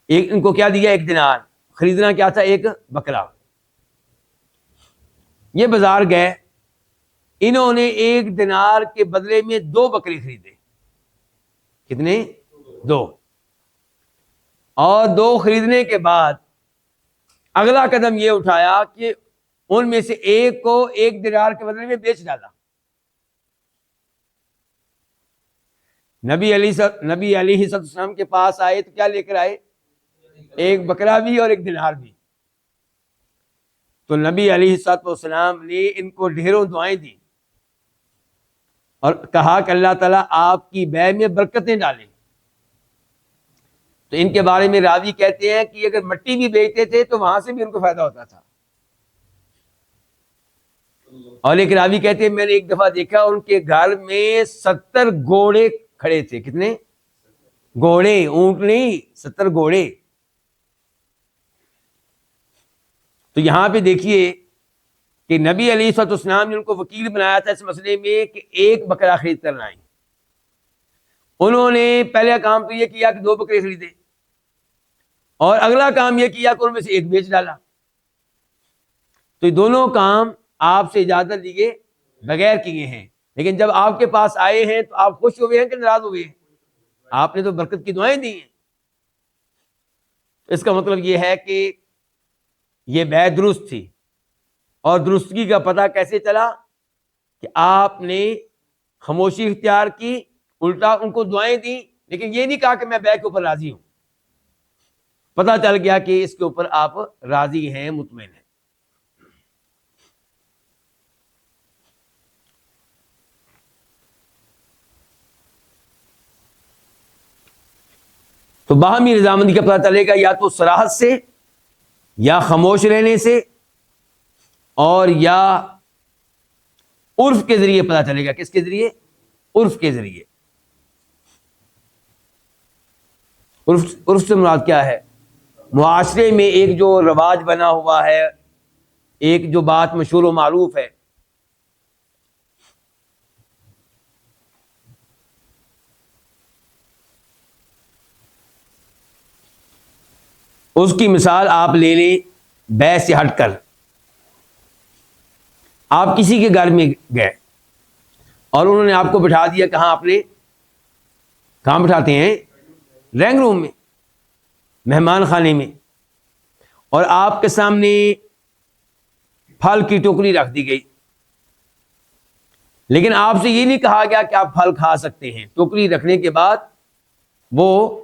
ایک ان کو کیا دیا؟ ایک دینار. خریدنا کیا تھا؟ ایک بکرا. یہ بازار گئے، انہوں نے ایک دینار کے بدلے میں 2 بکرے خریدے. کتنے؟ 2. اور 2 خریدنے کے بعد اگلا قدم یہ اٹھایا کہ ان میں سے ایک کو 1 دینار کے بدلے میں بیچ ڈالا. نبی علیہ السلام کے پاس آئے تو کیا لے کر آئے؟ ایک بکرا بھی اور 1 دینار بھی. تو نبی علیہ السلام نے ان کو ڈھیروں دعائیں دی اور کہا کہ اللہ تعالیٰ آپ کی بیع میں برکتیں ڈالیں. تو ان کے بارے میں راوی کہتے ہیں کہ اگر مٹی بھی بیچتے تھے تو وہاں سے بھی ان کو فائدہ ہوتا تھا. اور ایک راوی کہتے ہیں میں نے ایک دفعہ دیکھا ان کے گھر میں 70 گھوڑے کھڑے تھے. کتنے گھوڑے؟ اونٹ نہیں، 70 گھوڑے. تو یہاں پہ دیکھیے کہ نبی علیہ السلام نے ان کو وکیل بنایا تھا اس مسئلے میں کہ ایک بکرا خرید کر لائیں. انہوں نے پہلا کام تو یہ کیا کہ 2 بکرے خریدے، اور اگلا کام یہ کیا کہ ان میں سے ایک بیچ ڈالا. تو یہ دونوں کام آپ سے اجازت لیے بغیر کیے ہیں. لیکن جب آپ کے پاس آئے ہیں تو آپ خوش ہوئے ہیں کہ ناراض ہوئے ہیں؟ آپ نے تو برکت کی دعائیں دی ہیں. اس کا مطلب یہ ہے کہ یہ بیع درست تھی. اور درستگی کا پتہ کیسے چلا؟ کہ آپ نے خاموشی اختیار کی، الٹا ان کو دعائیں دی، لیکن یہ نہیں کہا کہ میں بیع کے اوپر راضی ہوں. پتہ چل گیا کہ اس کے اوپر آپ راضی ہیں، مطمئن ہیں. تو باہمی رضامندی کا پتہ چلے گا یا تو صراحت سے، یا خاموش رہنے سے، اور یا عرف کے ذریعے پتہ چلے گا. کس کے ذریعے؟ عرف کے ذریعے. عرف سے مراد کیا ہے؟ معاشرے میں ایک جو رواج بنا ہوا ہے، ایک جو بات مشہور و معروف ہے. اس کی مثال آپ لے لیں بیع سے ہٹ کر. آپ کسی کے گھر میں گئے اور انہوں نے آپ کو بٹھا دیا، کہاں؟ اپنے کہاں بٹھاتے ہیں؟ ڈرائنگ روم میں، مہمان خانے میں. اور آپ کے سامنے پھل کی ٹوکری رکھ دی گئی، لیکن آپ سے یہ نہیں کہا گیا کہ آپ پھل کھا سکتے ہیں. ٹوکری رکھنے کے بعد وہ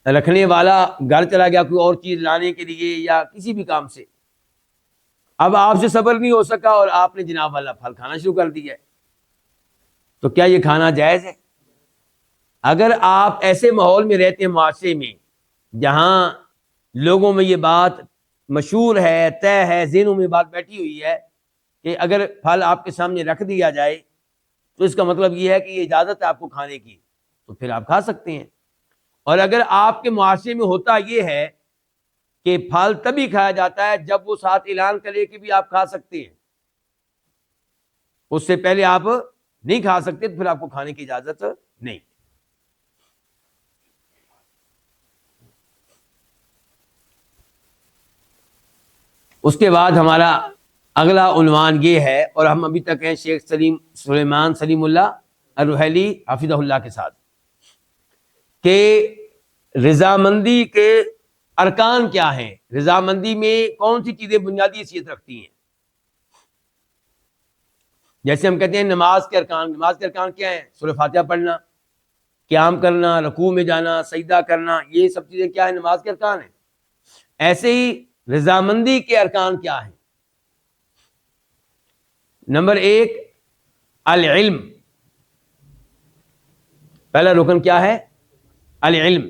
رکھنے والا گھر چلا گیا کوئی اور چیز لانے کے لیے یا کسی بھی کام سے. اب آپ سے صبر نہیں ہو سکا اور آپ نے جناب والا پھل کھانا شروع کر دیا ہے. تو کیا یہ کھانا جائز ہے؟ اگر آپ ایسے ماحول میں رہتے ہیں، معاشرے میں جہاں لوگوں میں یہ بات مشہور ہے، طے ہے، ذہنوں میں بات بیٹھی ہوئی ہے کہ اگر پھل آپ کے سامنے رکھ دیا جائے تو اس کا مطلب یہ ہے کہ یہ اجازت ہے آپ کو کھانے کی، تو پھر آپ کھا سکتے ہیں. اور اگر آپ کے معاشرے میں ہوتا یہ ہے کہ پھل تبھی کھایا جاتا ہے جب وہ ساتھ اعلان کرے کہ بھی آپ کھا سکتے ہیں، اس سے پہلے آپ نہیں کھا سکتے، تو پھر آپ کو کھانے کی اجازت نہیں. اس کے بعد ہمارا اگلا عنوان یہ ہے، اور ہم ابھی تک ہیں شیخ سلیمان سلیم اللہ الرحیلی حفظہ اللہ کے ساتھ، کہ رضامندی کے ارکان کیا ہیں، رضامندی میں کون سی چیزیں بنیادی حیثیت رکھتی ہیں. جیسے ہم کہتے ہیں نماز کے ارکان. نماز کے ارکان کیا ہیں؟ سورہ فاتحہ پڑھنا، قیام کرنا، رکوع میں جانا، سجدہ کرنا، یہ سب چیزیں کیا ہیں؟ نماز کے ارکان ہیں. ایسے ہی رضامندی کے ارکان کیا ہیں؟ نمبر 1 العلم. پہلا رکن کیا ہے؟ العلم.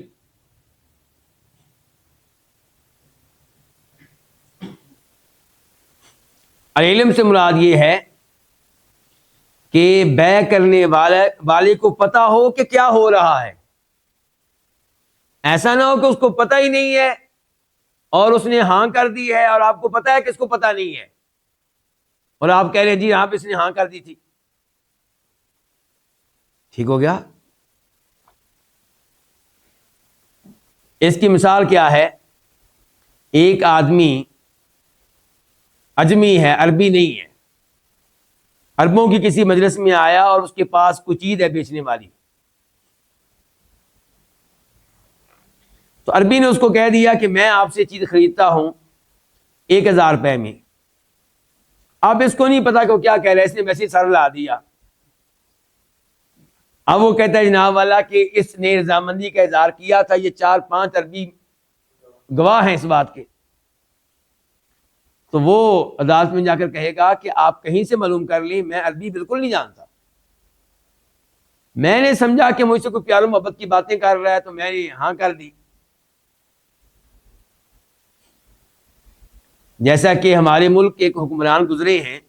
العلم سے مراد یہ ہے کہ بیع کرنے والے کو پتا ہو کہ کیا ہو رہا ہے. ایسا نہ ہو کہ اس کو پتہ ہی نہیں ہے اور اس نے ہاں کر دی ہے اور آپ کو پتا ہے کہ اس کو پتہ نہیں ہے اور آپ کہہ رہے جی آپ اس نے ہاں کر دی تھی. ٹھیک ہو گیا؟ اس کی مثال کیا ہے؟ ایک آدمی اجمی ہے، عربی نہیں ہے، عربوں کی کسی مجلس میں آیا اور اس کے پاس کوئی چیز ہے بیچنے والی، تو عربی نے اس کو کہہ دیا کہ میں آپ سے چیز خریدتا ہوں 1000 روپے میں. اب اس کو نہیں پتا کہ وہ کیا کہہ رہا ہے، اس نے ویسے ہی سر لا دیا. اب وہ کہتا ہے جناب والا کہ اس نے رضامندی کا اظہار کیا تھا، یہ 4-5 عربی گواہ ہیں اس بات کے. تو وہ عدالت میں جا کر کہے گا کہ آپ کہیں سے معلوم کر لیں، میں عربی بالکل نہیں جانتا، میں نے سمجھا کہ مجھ سے کوئی پیار و محبت کی باتیں کر رہا ہے تو میں نے ہاں کر دی. جیسا کہ ہمارے ملک کے ایک حکمران گزرے ہیں،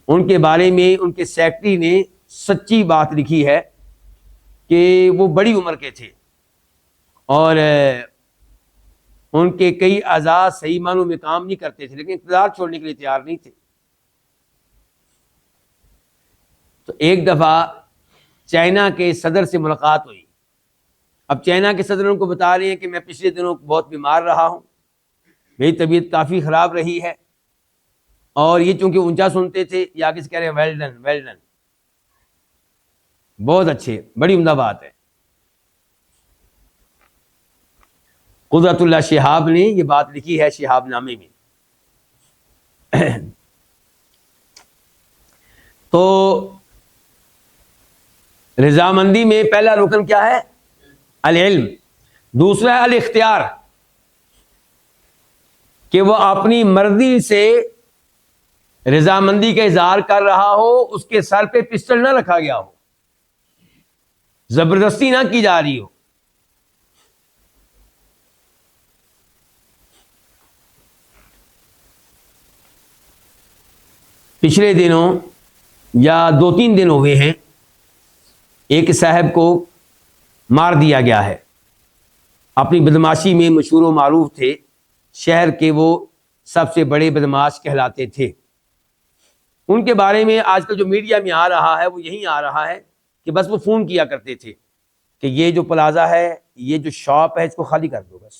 ان کے بارے میں ان کے سیکرٹری نے سچی بات لکھی ہے کہ وہ بڑی عمر کے تھے اور ان کے کئی اعضاء صحیح معنوں میں کام نہیں کرتے تھے، لیکن اقتدار چھوڑنے کے لیے تیار نہیں تھے. تو ایک دفعہ چائنا کے صدر سے ملاقات ہوئی. اب چائنا کے صدر ان کو بتا رہے ہیں کہ میں پچھلے دنوں بہت بیمار رہا ہوں، میری طبیعت کافی خراب رہی ہے، اور یہ چونکہ اونچا سنتے تھے، یہ آگے سے کہہ رہے ہیں ویل ڈن ویل ڈن، بہت اچھے، بڑی عمدہ بات ہے. قدرت اللہ شہاب نے یہ بات لکھی ہے شہاب نامے میں. تو رضامندی میں پہلا رکن کیا ہے؟ العلم. دوسرا ہے الاختیار، کہ وہ اپنی مرضی سے رضامندی کا اظہار کر رہا ہو، اس کے سر پہ پسٹل نہ رکھا گیا ہو، زبردستی نہ کی جا رہی ہو. پچھلے دنوں یا 2-3 دن ہوئے ہیں، ایک صاحب کو مار دیا گیا ہے. اپنی بدماشی میں مشہور و معروف تھے، شہر کے وہ سب سے بڑے بدماش کہلاتے تھے. ان کے بارے میں آج کل جو میڈیا میں آ رہا ہے وہ یہی آ رہا ہے کہ بس وہ فون کیا کرتے تھے کہ یہ جو پلازا ہے، یہ جو شاپ ہے، اس کو خالی کر دو بس.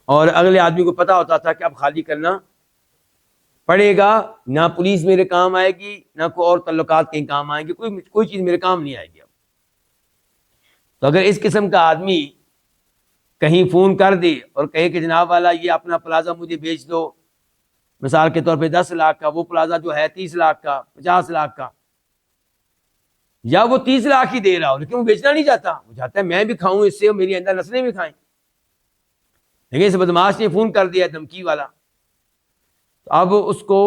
اور اگلے آدمی کو پتا ہوتا تھا کہ اب خالی کرنا پڑے گا، نہ پولیس میرے کام آئے گی، نہ کوئی اور تعلقات کہیں کام آئیں گے، کوئی چیز میرے کام نہیں آئے گی. اب تو اگر اس قسم کا آدمی کہیں فون کر دے اور کہے کہ جناب والا یہ اپنا پلازا مجھے بیچ دو، مثال کے طور پہ 10 لاکھ کا، وہ پلازا جو ہے 30 لاکھ کا، 50 لاکھ کا، یا وہ 30 لاکھ ہی دے رہا ہو لیکن وہ بیچنا نہیں چاہتا، وہ چاہتا ہے میں بھی کھاؤں اس سے اور میری اندر نسلیں بھی کھائیں، لیکن اس بدماش نے فون کر دیا دھمکی والا. تو اب اس کو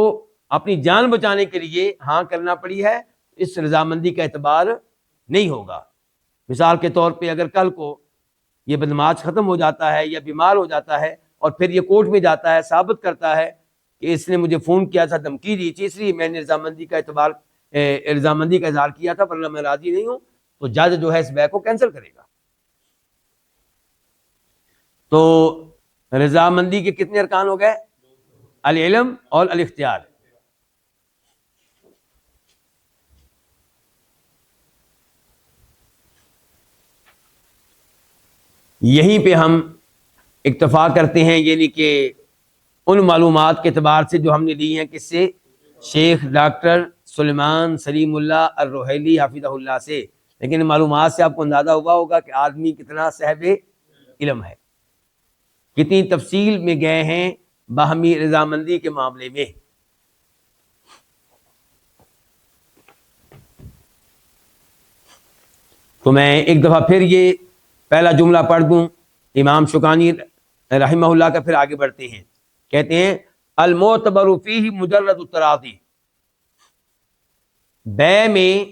اپنی جان بچانے کے لیے ہاں کرنا پڑی ہے، اس رضامندی کا اعتبار نہیں ہوگا. مثال کے طور پہ اگر کل کو یہ بدماش ختم ہو جاتا ہے یا بیمار ہو جاتا ہے اور پھر یہ کورٹ میں جاتا ہے، ثابت کرتا ہے کہ اس نے مجھے فون کیا تھا، دھمکی دی تھی، اس لیے میں نے رضامندی کا اظہار کیا تھا، ورنہ میں راضی نہیں ہوں، تو جج جو ہے اس بیع کو کینسل کرے گا. تو رضامندی کے کتنے ارکان ہو گئے؟ العلم اور الاختیار. یہیں پہ ہم اکتفا کرتے ہیں، یعنی کہ ان معلومات کے اعتبار سے جو ہم نے لی ہیں کس سے؟ شیخ ڈاکٹر سلیمان سلیم اللہ الروحیلی حافظہ اللہ سے. لیکن معلومات سے آپ کو اندازہ ہوا ہوگا کہ آدمی کتنا صاحب علم ہے، کتنی تفصیل میں گئے ہیں باہمی رضامندی کے معاملے میں. تو میں ایک دفعہ پھر یہ پہلا جملہ پڑھ دوں امام شوکانی رحمہ اللہ کا، پھر آگے بڑھتے ہیں. کہتے ہیں المعتبر فیہ مجرد التراضی، بے میں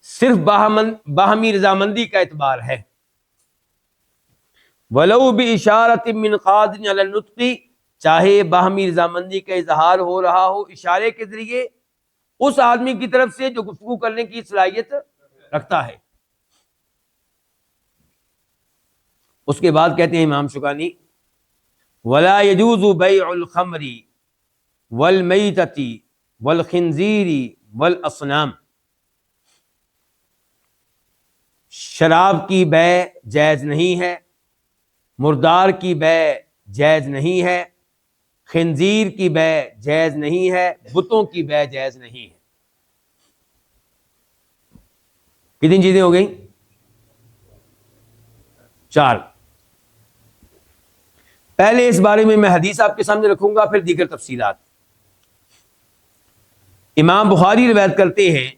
صرف باہمی رضامندی کا اعتبار ہے. ولو باشارۃ من قادر علی النطق، چاہے باہمی رضامندی کا اظہار ہو رہا ہو اشارے کے ذریعے اس آدمی کی طرف سے جو گفتگو کرنے کی صلاحیت رکھتا ہے. اس کے بعد کہتے ہیں امام شوکانی ولا يجوز بيع الخمر والمیتۃ والخنزیر والاصنام، شراب کی بیع جائز نہیں ہے، مردار کی بیع جائز نہیں ہے، خنزیر کی بیع جائز نہیں ہے، بتوں کی بیع جائز نہیں ہے. کتنی چیزیں ہو گئیں؟ 4. پہلے اس بارے میں حدیث آپ کے سامنے رکھوں گا، پھر دیگر تفصیلات. امام بخاری روایت کرتے ہیں،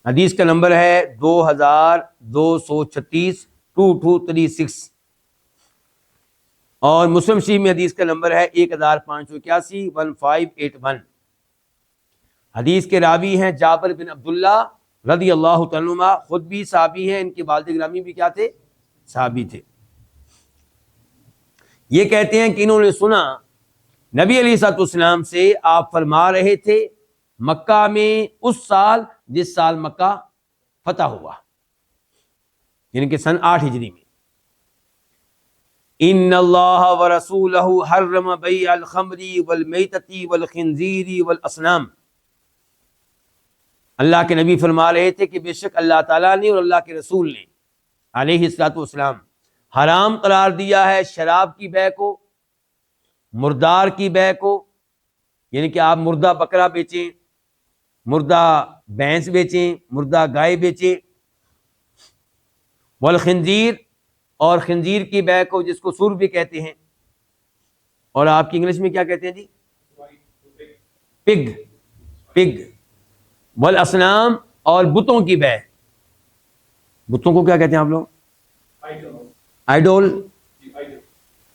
حدیث کا نمبر ہے 2236 2236، اور مسلم شریف میں حدیث کا نمبر ہے 1581 1581. حدیث کے راوی ہیں جابر بن عبداللہ رضی اللہ تعالیٰ عنہما، خود بھی صحابی ہیں، ان کے والد گرامی بھی کیا تھے؟ صحابی تھے. یہ کہتے ہیں کہ انہوں نے سنا نبی علیہ الصلوۃ والسلام سے، آپ فرما رہے تھے مکہ میں اس سال جس سال مکہ فتح ہوا، یعنی کہ سن 8 ہجری میں، ان اللہ ورسولہ حرم بیع الخمر والمیتۃ والخنزیر والاصنام. اللہ کے نبی فرما رہے تھے کہ بے شک اللہ تعالیٰ نے اور اللہ کے رسول نے علیہ الصلوۃ والسلام حرام قرار دیا ہے شراب کی بیع کو، مردار کی بیع کو، یعنی کہ آپ مردہ بکرا بیچیں، مردہ بھینس بیچیں، مردہ گائے بیچیں، والخنزیر، اور خنزیر کی بیع کو جس کو سور بھی کہتے ہیں، اور آپ کی انگلش میں کیا کہتے ہیں جی؟ پگ. والاصنام، اور بتوں کی بیع. بتوں کو کیا کہتے ہیں آپ لوگ؟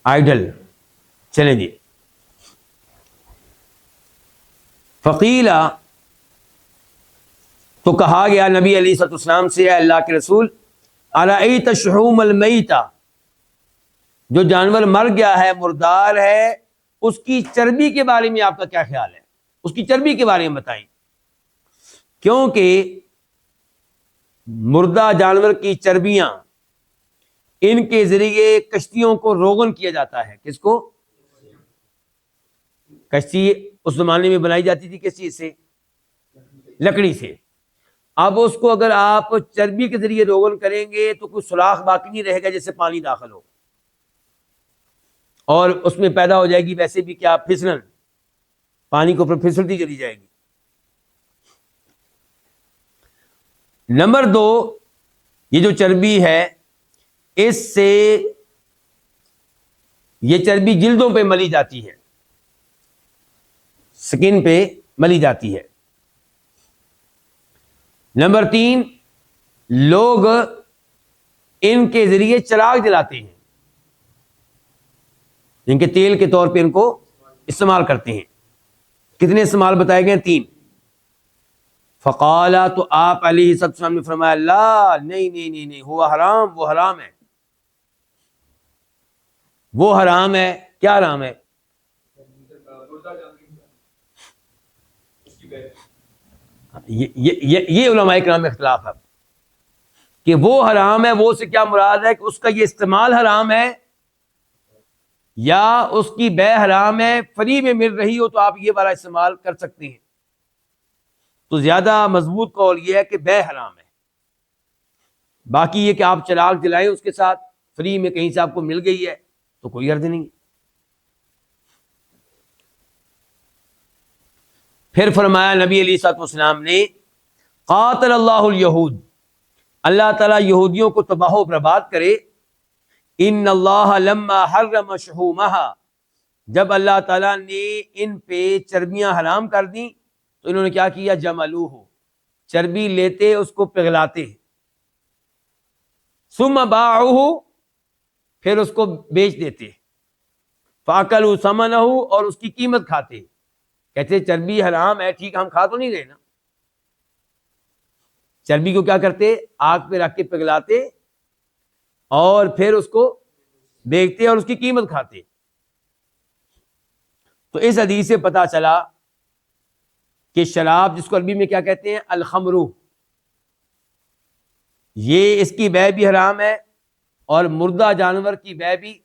آئیڈل. چلیں جی. فقیلا، تو کہا گیا نبی علیہ الصلوۃ والسلام سے، اے اللہ کے رسول، ارأیت الشحوم المیتہ، جو جانور مر گیا ہے، مردار ہے، اس کی چربی کے بارے میں آپ کا کیا خیال ہے؟ اس کی چربی کے بارے میں بتائیں. کیونکہ مردہ جانور کی چربیاں، ان کے ذریعے کشتیوں کو روغن کیا جاتا ہے. کس کو؟ کشتی اس زمانے میں بنائی جاتی تھی کس چیز سے؟ لکڑی سے. اب اس کو اگر آپ چربی کے ذریعے روغن کریں گے تو کوئی سوراخ باقی نہیں رہے گا جس سے پانی داخل ہو، اور اس میں پیدا ہو جائے گی ویسے بھی کیا؟ پھسلن، پانی کو پھسلتی چلی جائے گی. نمبر 2، یہ جو چربی ہے، اس سے یہ چربی جلدوں پہ ملی جاتی ہے، سکن پہ ملی جاتی ہے. نمبر 3، لوگ ان کے ذریعے چراغ جلاتے ہیں، ان کے تیل کے طور پہ ان کو استعمال کرتے ہیں. کتنے استعمال بتائے گئے؟ 3. فقالا، تو آپ علیہ السلام نے فرمایا، لا، نہیں، ہوا حرام، وہ حرام ہے، وہ حرام ہے. کیا حرام ہے؟ یہ علماء کرام میں اختلاف ہے کہ وہ حرام ہے، وہ سے کیا مراد ہے کہ اس کا یہ استعمال حرام ہے یا اس کی بیع حرام ہے؟ فری میں مل رہی ہو تو آپ یہ والا استعمال کر سکتے ہیں. تو زیادہ مضبوط قول یہ ہے کہ بیع حرام ہے. باقی یہ کہ آپ چراغ جلائیں اس کے ساتھ، فری میں کہیں سے آپ کو مل گئی ہے تو کوئی حرج نہیں. پھر فرمایا نبی علیہ الصلوۃ والسلام نے، قاتل اللہ الیہود، اللہ تعالیٰ یہودیوں کو تباہ و برباد کرے. ان اللہ لما حرم شحومہا، جب اللہ تعالیٰ نے ان پہ چربیاں حرام کر دیں تو انہوں نے کیا کیا؟ جملوہ، چربی لیتے اس کو پگھلاتے. ثم باعوہ، پھر اس کو بیچ دیتے، فاکلوا ثمنہ، اور اس کی قیمت کھاتے. کہتے چربی حرام ہے، ٹھیک ہم کھا تو نہیں رہے نا. چربی کو کیا کرتے؟ آگ پہ رکھ کے پگھلاتے اور پھر اس کو بیچتے اور اس کی قیمت کھاتے. تو اس حدیث سے پتا چلا کہ شراب، جس کو عربی میں کیا کہتے ہیں؟ الخمر، یہ اس کی بیع بھی حرام ہے، اور مردہ جانور کی بیع بھی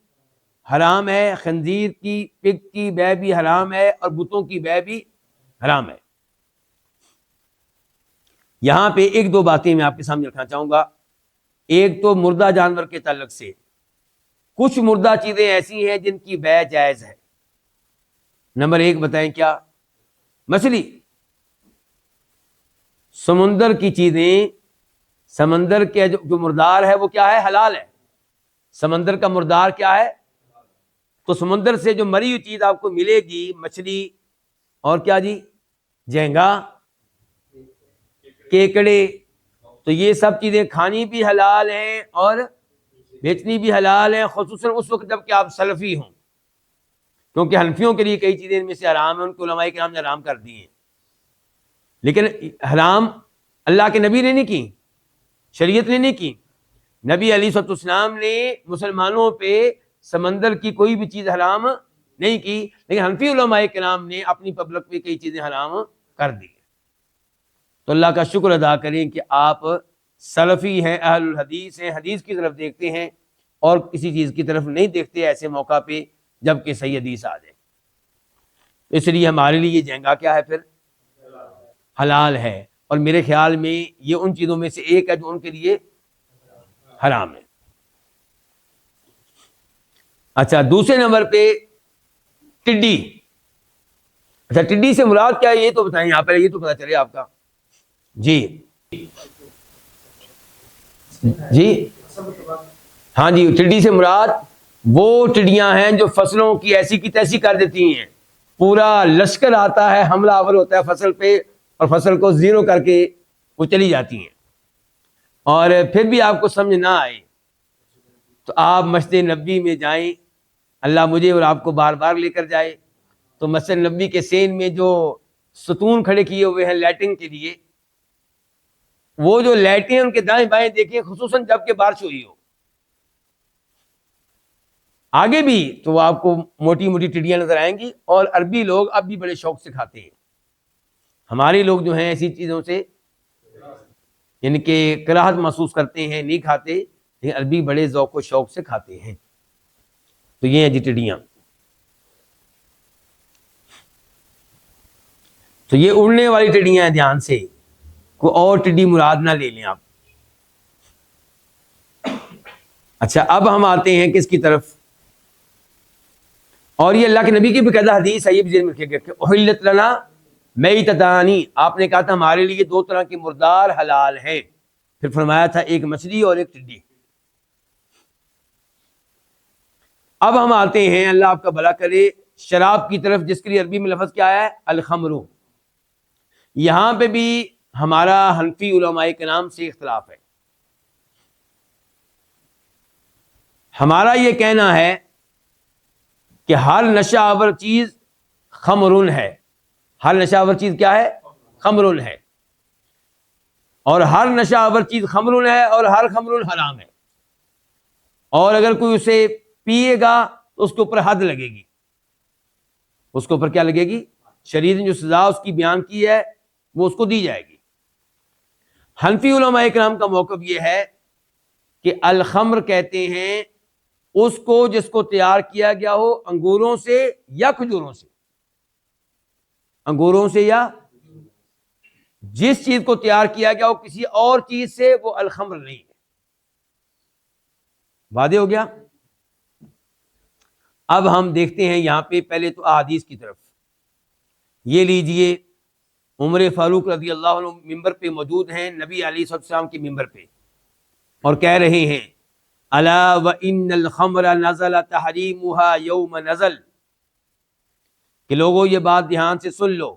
حرام ہے، خنزیر کی، پگ کی بیع بھی حرام ہے، اور بتوں کی بیع بھی حرام ہے. یہاں پہ ایک دو باتیں میں آپ کے سامنے رکھنا چاہوں گا. ایک تو مردہ جانور کے تعلق سے کچھ مردہ چیزیں ایسی ہیں جن کی بیع جائز ہے. نمبر ایک بتائیں کیا؟ مچھلی. سمندر کی چیزیں، سمندر کے جو مردار ہے وہ کیا ہے؟ حلال ہے. سمندر کا مردار کیا ہے؟ تو سمندر سے جو مری ہوئی چیز آپ کو ملے گی، مچھلی اور کیا جی؟ جھینگا، کیکڑے، تو یہ سب چیزیں کھانی بھی حلال ہیں اور بیچنی بھی حلال ہیں، خصوصاً اس وقت جب کہ آپ سلفی ہوں، کیونکہ حنفیوں کے لیے کئی چیزیں ان میں سے حرام ہیں، ان کو علماء کرام نے حرام کر دی ہیں. لیکن حرام اللہ کے نبی نے نہیں کی، شریعت نے نہیں کی. نبی علیہ الصلوۃ والسلام نے مسلمانوں پہ سمندر کی کوئی بھی چیز حرام نہیں کی، لیکن حنفی علماء کرام نے اپنی پبلک پہ کئی چیزیں حرام کر دی. تو اللہ کا شکر ادا کریں کہ آپ سلفی ہیں، اہل الحدیث ہیں، حدیث کی طرف دیکھتے ہیں اور کسی چیز کی طرف نہیں دیکھتے ایسے موقع پہ جب کہ صحیح حدیث آ جائے. اس لیے ہمارے لیے یہ جھینگا کیا ہے؟ پھر حلال ہے، اور میرے خیال میں یہ ان چیزوں میں سے ایک ہے جو ان کے لیے حرام ہے. اچھا، دوسرے نمبر پہ ٹڈی. اچھا، ٹڈی سے مراد کیا ہے یہ تو بتائیں، یہاں پہ یہ تو پتا چلے آپ کا. جی جی ہاں جی، ٹڈی سے مراد وہ ٹڈیاں ہیں جو فصلوں کی ایسی کی تیسی کر دیتی ہیں. پورا لشکر آتا ہے، حملہ آور ہوتا ہے فصل پہ، اور فصل کو زیرو کر کے وہ چلی جاتی ہیں. اور پھر بھی آپ کو سمجھ نہ آئے تو آپ مسجد نبوی میں جائیں، اللہ مجھے اور آپ کو بار بار لے کر جائے. تو مسجد نبوی کے سین میں جو ستون کھڑے کیے ہوئے ہیں لائٹنگ کے لیے، وہ جو لائٹیں ان کے دائیں بائیں دیکھیں، خصوصاً جب کہ بارش ہوئی ہو. آگے بھی تو آپ کو موٹی موٹی ٹڈیاں نظر آئیں گی، اور عربی لوگ اب بھی بڑے شوق سے کھاتے ہیں. ہمارے لوگ جو ہیں ایسی چیزوں سے یعنی کہ کراہت محسوس کرتے ہیں، نہیں کھاتے، لیکن عربی بڑے ذوق و شوق سے کھاتے ہیں. تو یہ ہیں جی ٹڈیاں. تو یہ اڑنے والی ٹڈیاں ہیں، دھیان سے، کوئی اور ٹڈی مراد نہ لے لیں آپ. اچھا، اب ہم آتے ہیں کس کی طرف، اور یہ اللہ کے نبی کی باقاعدہ حدیث ہے، یہ بھی ذہن میں رکھیے گا کہ احلت لنا میتتانی، آپ نے کہا تھا ہمارے لیے دو طرح کے مردار حلال ہیں، پھر فرمایا تھا ایک مچھلی اور ایک ٹڈی. اب ہم آتے ہیں، اللہ آپ کا بھلا کرے، شراب کی طرف، جس کے لیے عربی میں لفظ کیا ہے؟ الخمر. یہاں پہ بھی ہمارا حنفی علماء کے نام سے اختلاف ہے. ہمارا یہ کہنا ہے کہ ہر نشہ آور چیز خمرن ہے. ہر نشہ آور چیز کیا ہے؟ خمرن ہے. اور ہر نشہ آور چیز خمرن ہے، اور ہر خمرن حرام ہے. اور اگر کوئی اسے پیے گا تو اس کے اوپر حد لگے گی. اس کے اوپر کیا لگے گی؟ شریعت نے جو سزا اس کی بیان کی ہے وہ اس کو دی جائے گی. حنفی علماء کرام کا موقف یہ ہے کہ الخمر کہتے ہیں اس کو جس کو تیار کیا گیا ہو انگوروں سے یا کھجوروں سے. انگوروں سے یا جس چیز کو تیار کیا گیا ہو کسی اور چیز سے، وہ الخمر نہیں ہے. واضح ہو گیا؟ اب ہم دیکھتے ہیں یہاں پہ پہلے تو احادیث کی طرف. یہ لیجئے، عمر فاروق رضی اللہ عنہ ممبر پہ موجود ہیں، نبی علیہ السلام کی ممبر پہ، اور کہہ رہے ہیں الا وان الخمر نزل تحریمها یوم نزل، کہ لوگوں یہ بات دھیان سے سن لو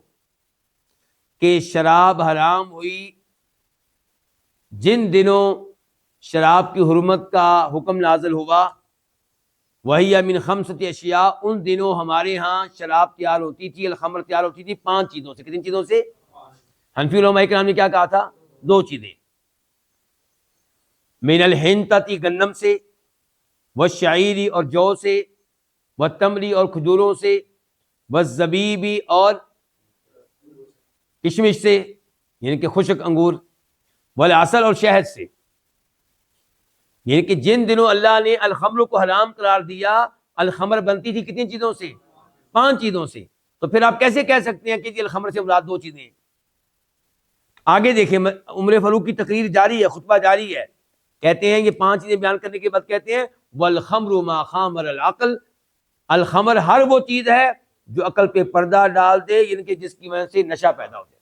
کہ شراب حرام ہوئی جن دنوں شراب کی حرمت کا حکم نازل ہوا، وہی من خمسۃ اشیاء، ان دنوں ہمارے ہاں شراب تیار ہوتی تھی، الخمر تیار ہوتی تھی 5 چیزوں سے۔ کتنی چیزوں سے؟ حنفی علماء کرام نے کیا کہا تھا؟ 2 چیزیں، من الحنطۃ گندم سے، والشعیر اور جو سے، والتمر اور کھجوروں سے، والزبیب اور کشمش سے یعنی کہ خشک انگور، والعسل اور شہد سے۔ یعنی کہ جن دنوں اللہ نے الخمر کو حرام قرار دیا، الخمر بنتی تھی کتنی چیزوں سے؟ 5 چیزوں سے۔ تو پھر آپ کیسے کہہ سکتے ہیں کہ جی الخمر سے مراد 2 چیزیں ہیں؟ آگے دیکھیں، عمر فاروق کی تقریر جاری ہے، خطبہ جاری ہے، کہتے ہیں یہ 5 چیزیں بیان کرنے کے بعد کہتے ہیں والخمر ما خامر العقل، الخمر ہر وہ چیز ہے جو عقل پہ پردہ ڈال دے، یعنی کہ جس کی وجہ سے نشہ پیدا ہو جائے۔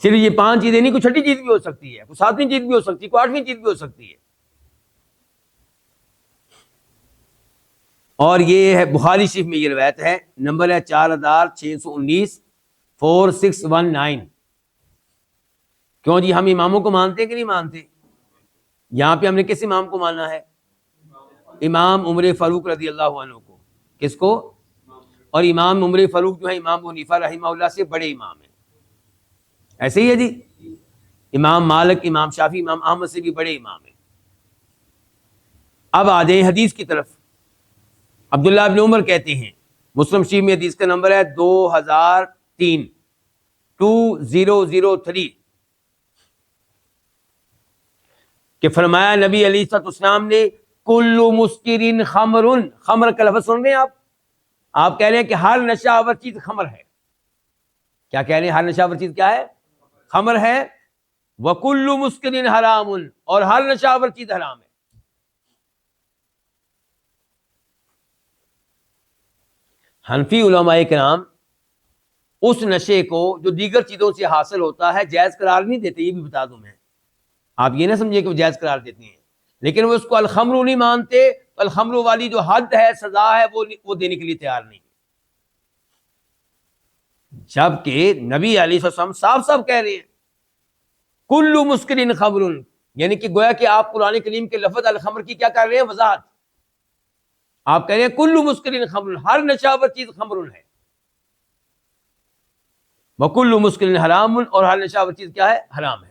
صرف یہ 5 چیزیں نہیں، کوئی 6ٹھی چیز بھی ہو سکتی ہے، کوئی 7ویں چیز بھی ہو سکتی ہے، کوئی 8ویں چیز بھی ہو سکتی ہے۔ اور یہ ہے بخاری شریف میں یہ روایت ہے، نمبر ہے 4619 4619۔ کیوں جی ہم اماموں کو مانتے ہیں کہ نہیں مانتے؟ یہاں پہ ہم نے کس امام کو مانا ہے؟ امام عمر فاروق رضی اللہ عنہ کو۔ کس کو؟ اور امام عمر فاروق جو ہے امام ابو حنیفہ رحمہ اللہ سے بڑے امام ہیں، ایسے ہی ہے جی، امام مالک، امام شافعی، امام احمد سے بھی بڑے امام ہیں۔ اب آ جائیں حدیث کی طرف۔ عبداللہ ابن عمر کہتے ہیں، مسلم شریف میں حدیث کا نمبر ہے 2003 کہ فرمایا نبی علیہ الصلوۃ والسلام نے کل مسکر خمر، خمر کا لفظ سن رہے ہیں آپ کہہ رہے ہیں کہ ہر نشہ آور چیز خمر ہے۔ کیا کہہ رہے ہیں؟ ہر نشہ آور چیز کیا ہے؟ خمر ہے۔ وکل مسکر حرام، اور ہر نشہ آور چیز حرام ہے۔ حنفی علماء کرام اس نشے کو جو دیگر چیزوں سے حاصل ہوتا ہے جائز قرار نہیں دیتے، یہ بھی بتا دوں میں، آپ یہ نہ سمجھے کہ وہ جائز قرار دیتے ہیں، لیکن وہ اس کو الخمر نہیں مانتے، الخمر والی جو حد ہے، سزا ہے، وہ دینے کے لیے تیار نہیں، جبکہ نبی علیہ السلام صاف صاف کہہ رہے ہیں کل مسکر خمر، یعنی کہ گویا کہ آپ قرآن کریم کے لفظ الخمر کی کیا کر رہے ہیں؟ وضاحت۔ آپ کہہ رہے ہیں کل مسکر خمر، ہر نشہ آور چیز خمر ہے، وکل مسکر حرام، اور ہر نشہ آور چیز کیا ہے؟ حرام ہے۔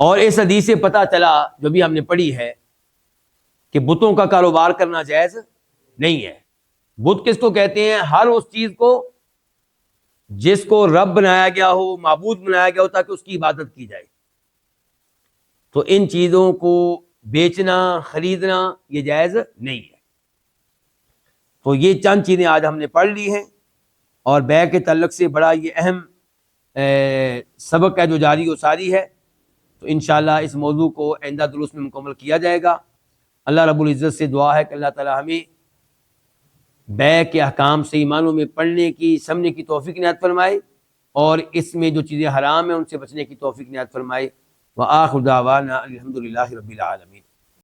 اور اس حدیث سے پتہ چلا جو بھی ہم نے پڑھی ہے کہ بتوں کا کاروبار کرنا جائز نہیں ہے۔ بت کس کو کہتے ہیں؟ ہر اس چیز کو جس کو رب بنایا گیا ہو، معبود بنایا گیا ہو تاکہ اس کی عبادت کی جائے، تو ان چیزوں کو بیچنا، خریدنا یہ جائز نہیں ہے۔ تو یہ چند چیزیں آج ہم نے پڑھ لی ہیں، اور بیع کے تعلق سے بڑا یہ اہم سبق ہے جو جاری و ساری ہے، تو انشاءاللہ اس موضوع کو آئندہ دروس میں مکمل کیا جائے گا۔ اللہ رب العزت سے دعا ہے کہ اللہ تعالی ہمیں بیع کے احکام صحیح معنوں میں پڑھنے کی، سمجھنے کی توفیق عنایت فرمائے، اور اس میں جو چیزیں حرام ہیں ان سے بچنے کی توفیق عنایت فرمائے۔ وآخر دعوانا الحمدللہ رب العالمین۔